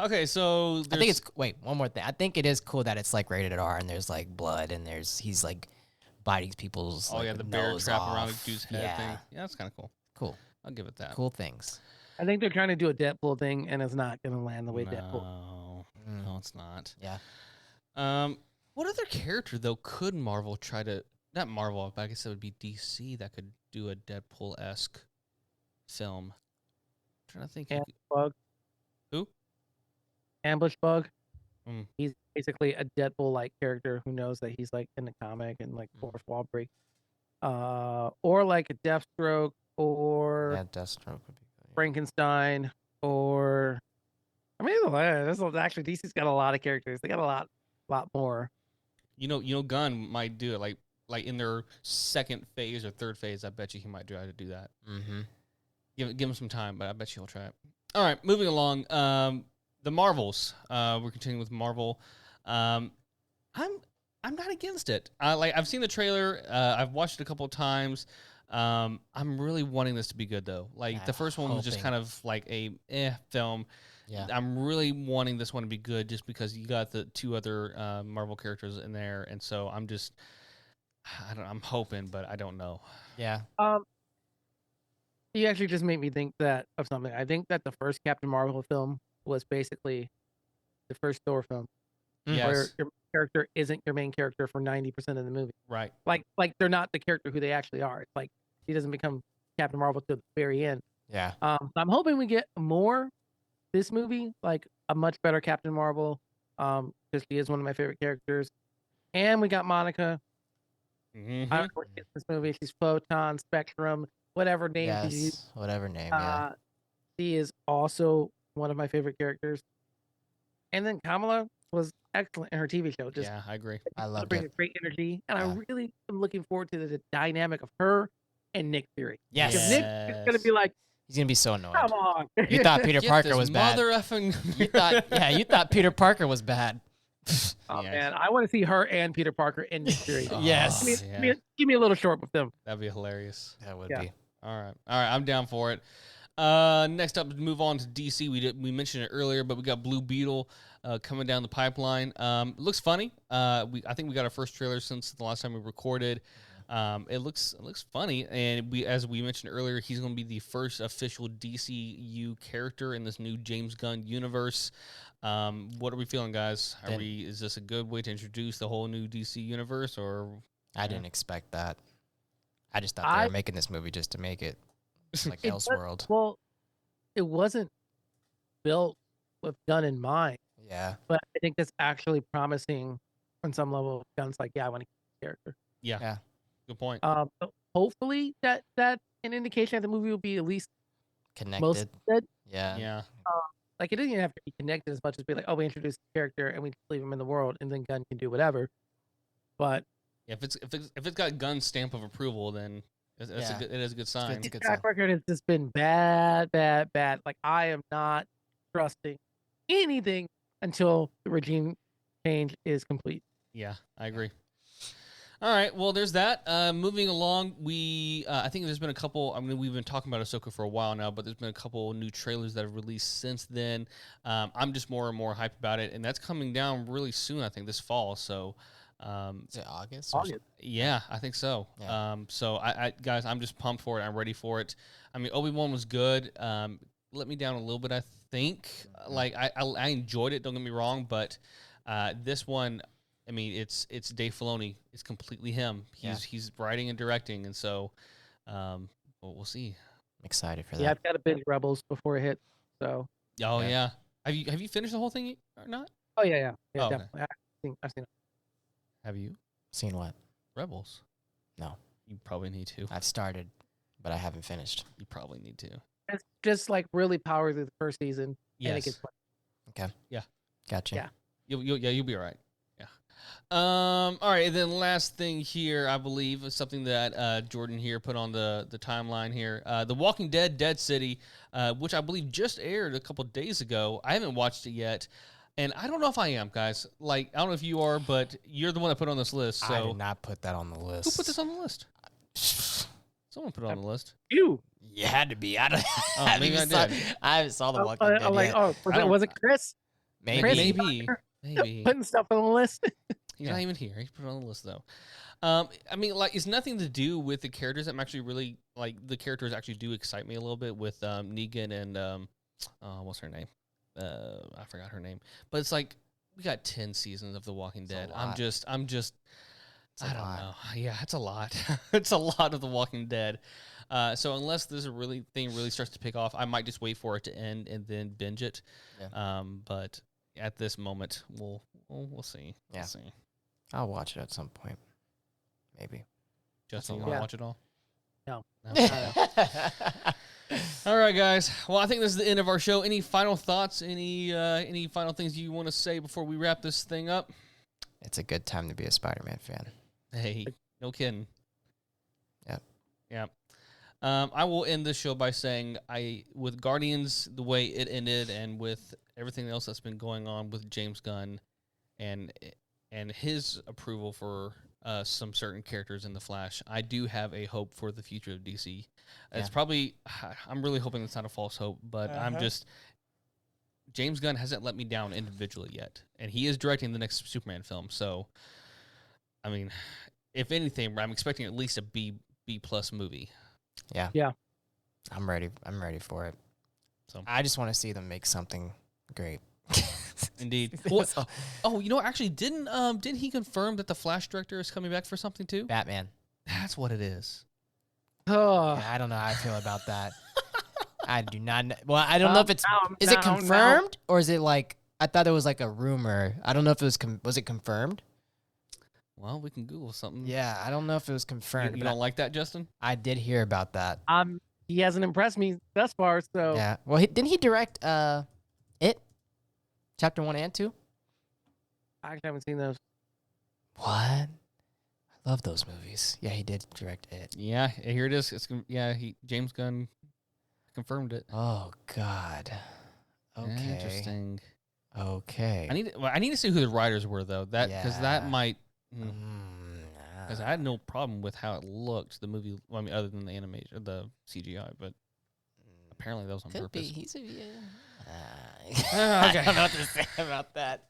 Okay. So I think it's one more thing. I think it is cool that it's like rated R and there's like blood and he's like biting people's. Oh like, yeah, the bear nose trap off. around the dude's head Yeah. thing. Yeah, that's kind of cool. Cool. I'll give it that. Cool things. I think they're trying to do a Deadpool thing, and it's not going to land the way Deadpool. No, it's not. Yeah. What other character though could Marvel try to? Not Marvel, but I guess it would be DC that could do a Deadpool-esque film. I'm trying to think. Ambush Bug. Who? Ambush Bug. Mm. He's basically a Deadpool-like character who knows that he's like in the comic and like fourth wall break. Or like a Deathstroke or Deathstroke would be good. Frankenstein or I mean, this actually DC's got a lot of characters. They got a lot more. You know, Gunn might do it like in their second phase or third phase. I bet you he might try to do that. Mm-hmm. Give him some time, but I bet you he'll try it. All right, moving along. The Marvels. We're continuing with Marvel. I'm not against it. I've seen the trailer. I've watched it a couple of times. I'm really wanting this to be good though. Like the first one was just kind of like a film. Yeah. I'm really wanting this one to be good just because you got the two other Marvel characters in there, and so I'm hoping, but I don't know. Yeah. You actually just made me think of something. I think that the first Captain Marvel film was basically the first Thor film, where your character isn't your main character for 90% of the movie. Right. Like they're not the character who they actually are. It's like he doesn't become Captain Marvel till the very end. Yeah. I'm hoping we get more this movie, like a much better Captain Marvel, because she is one of my favorite characters. And we got Monica. Mm-hmm. I don't know what she is in this movie. She's Photon, Spectrum, whatever name she used. Whatever name, yeah. She is also one of my favorite characters. And then Kamala was excellent in her TV show. Just yeah, I agree. I loved bringing it. great energy. And I really am looking forward to the dynamic of her and Nick Fury. Yes. Because Nick is going to be like, he's going to be so annoyed. come on. You thought Peter Parker was bad. Mother effing. You thought Peter Parker was bad. Oh, man. I want to see her and Peter Parker and Nick Fury. Yes. Give me a little short with them. That'd be hilarious. That would be. All right. I'm down for it. Next up, move on to DC. We mentioned it earlier, but we got Blue Beetle coming down the pipeline. Looks funny. I think we got our first trailer since the last time we recorded. It looks funny, and as we mentioned earlier, he's going to be the first official DCU character in this new James Gunn universe. What are we feeling, guys? Is this a good way to introduce the whole new DC universe, or? I didn't expect that. I just thought they were making this movie just to make it like Elseworld. Well, it wasn't built with Gunn in mind. Yeah. But I think that's actually promising on some level. Gunn's like, yeah, I want to keep the character. Yeah. Good point. But hopefully that's an indication that the movie will be at least connected. Yeah. Like, it doesn't even have to be connected as much as be like, oh, we introduced the character and we just leave him in the world, and then Gunn can do whatever. But yeah, if it's got Gunn's stamp of approval, then it is a good sign. The track record has just been bad. Like, I am not trusting anything until the regime change is complete. Yeah, I agree. All right, well, there's that. Moving along, I think there's been a couple. I mean, we've been talking about Ahsoka for a while now, but there's been a couple new trailers that have released since then. I'm just more and more hyped about it, and that's coming down really soon. I think this fall. So, is it August? Yeah, I think so. Yeah. So I guys, I'm just pumped for it. I'm ready for it. I mean, Obi-Wan was good. Let me down a little bit, I think. Like I enjoyed it. Don't get me wrong, but this one. I mean, it's Dave Filoni. It's completely him. He's writing and directing, and so we'll see. I'm excited for that. Yeah, I've got to binge Rebels before it hits. So. Oh yeah. Have you finished the whole thing or not? Oh yeah. Oh, definitely. Okay. I've seen it. Have you seen what? Rebels? No. You probably need to. I've started, but I haven't finished. You probably need to. It's just like really power through the first season. Yes. And it gets fun. Okay. Yeah. Gotcha. Yeah. You'll be all right. All right, and then last thing here, I believe, is something that Jordan here put on the timeline here. The Walking Dead Dead City, which I believe just aired a couple days ago. I haven't watched it yet, and I don't know if I am, guys. Like, I don't know if you are, but you're the one that put it on this list. So. I did not put that on the list. Who put this on the list? Someone put it on the list. You had to be. I don't. Maybe I did. I saw the Walking Dead. I'm like, was it Chris? Maybe. Putting stuff on the list. He's not even here. He put it on the list though. I mean, like, it's nothing to do with the characters. I'm actually really like the characters. Actually, do excite me a little bit with Negan and what's her name? I forgot her name. But it's like we got 10 seasons of The Walking Dead. I'm just. I don't know. Yeah, it's a lot. It's a lot of The Walking Dead. So unless this thing really starts to pick off, I might just wait for it to end and then binge it. Yeah. But at this moment, we'll see. Yeah. We'll see. I'll watch it at some point. Maybe. Justin, you want to watch it all? No. All right, guys. Well, I think this is the end of our show. Any final thoughts? Any final things you want to say before we wrap this thing up? It's a good time to be a Spider-Man fan. Hey, no kidding. Yep. Yeah. I will end this show by saying with Guardians, the way it ended, and with everything else that's been going on with James Gunn and his approval for some certain characters in The Flash, I do have a hope for the future of DC. It's probably, I'm really hoping it's not a false hope, but James Gunn hasn't let me down individually yet, and he is directing the next Superman film. So, I mean, if anything, I'm expecting at least a B+ movie. Yeah. I'm ready for it. So I just want to see them make something great. Indeed. Well, you know, actually, didn't he confirm that the Flash director is coming back for something too? Batman. That's what it is. Oh, yeah, I don't know how I feel about that. I do not know. Well, I don't know if it's is it confirmed or is it like I thought it was like a rumor. I don't know if it was it confirmed? Well, we can Google something. Yeah, I don't know if it was confirmed. You don't like that, Justin? I did hear about that. He hasn't impressed me thus far, so yeah. Well, didn't he direct It? Chapter 1 and 2? I actually haven't seen those. What? I love those movies. Yeah, he did direct It. Yeah, here it is. James Gunn confirmed it. Oh God. Okay. Interesting. Okay. I need to see who the writers were though. Because that might. Because I had no problem with how it looked. The movie. Well, I mean, other than the animation, the CGI, but Apparently, that was on Could be. purpose. He's a. Okay. I don't know what to say about that.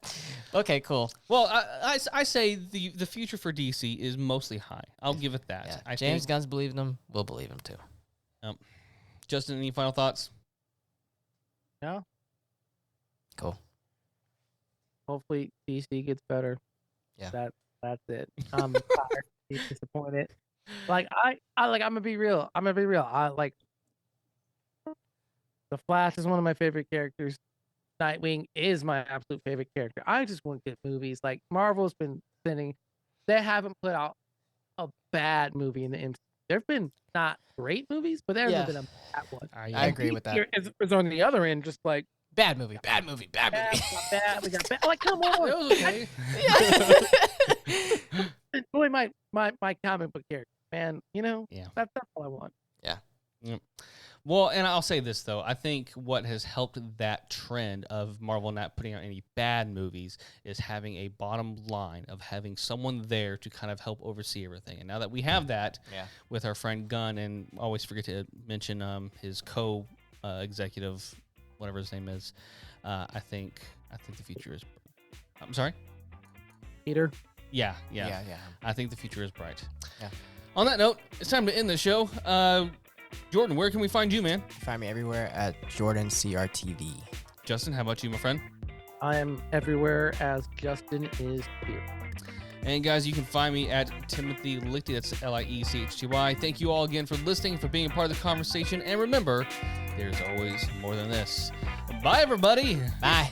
Okay, cool. Well, I say the future for DC is mostly high. I'll give it that. Yeah. James Gunn's believing him. We'll believe him too. Justin, any final thoughts? No. Cool. Hopefully DC gets better. Yeah. That's it. I'm tired. He's disappointed. Like I'm gonna be real. I like the Flash is one of my favorite characters. Nightwing is my absolute favorite character. I just want good movies. Like Marvel's been sending, they haven't put out a bad movie in the MCU. There've been not great movies, but there hasn't been a bad one. I agree with that. It's on the other end, just like Bad movie. we got bad. Like, come on. It was okay. Enjoy my comic book character, man. You know, Yeah. That's all I want. Yep. Well, and I'll say this, though. I think what has helped that trend of Marvel not putting out any bad movies is having a bottom line of having someone there to kind of help oversee everything. And now that we have that with our friend Gunn, and always forget to mention his co-executive, whatever his name is, I think the future is... I'm sorry? Peter? Yeah. Yeah. I think the future is bright. Yeah. On that note, it's time to end the show. Jordan, where can we find you, man? Find me everywhere at Jordan CRTV. Justin, how about you, my friend? I am everywhere as Justin is here. And guys, you can find me at Timothy Lichty. That's Liechty. Thank you all again for listening, for being a part of the conversation. And remember, there's always more than this. Bye, everybody. Bye.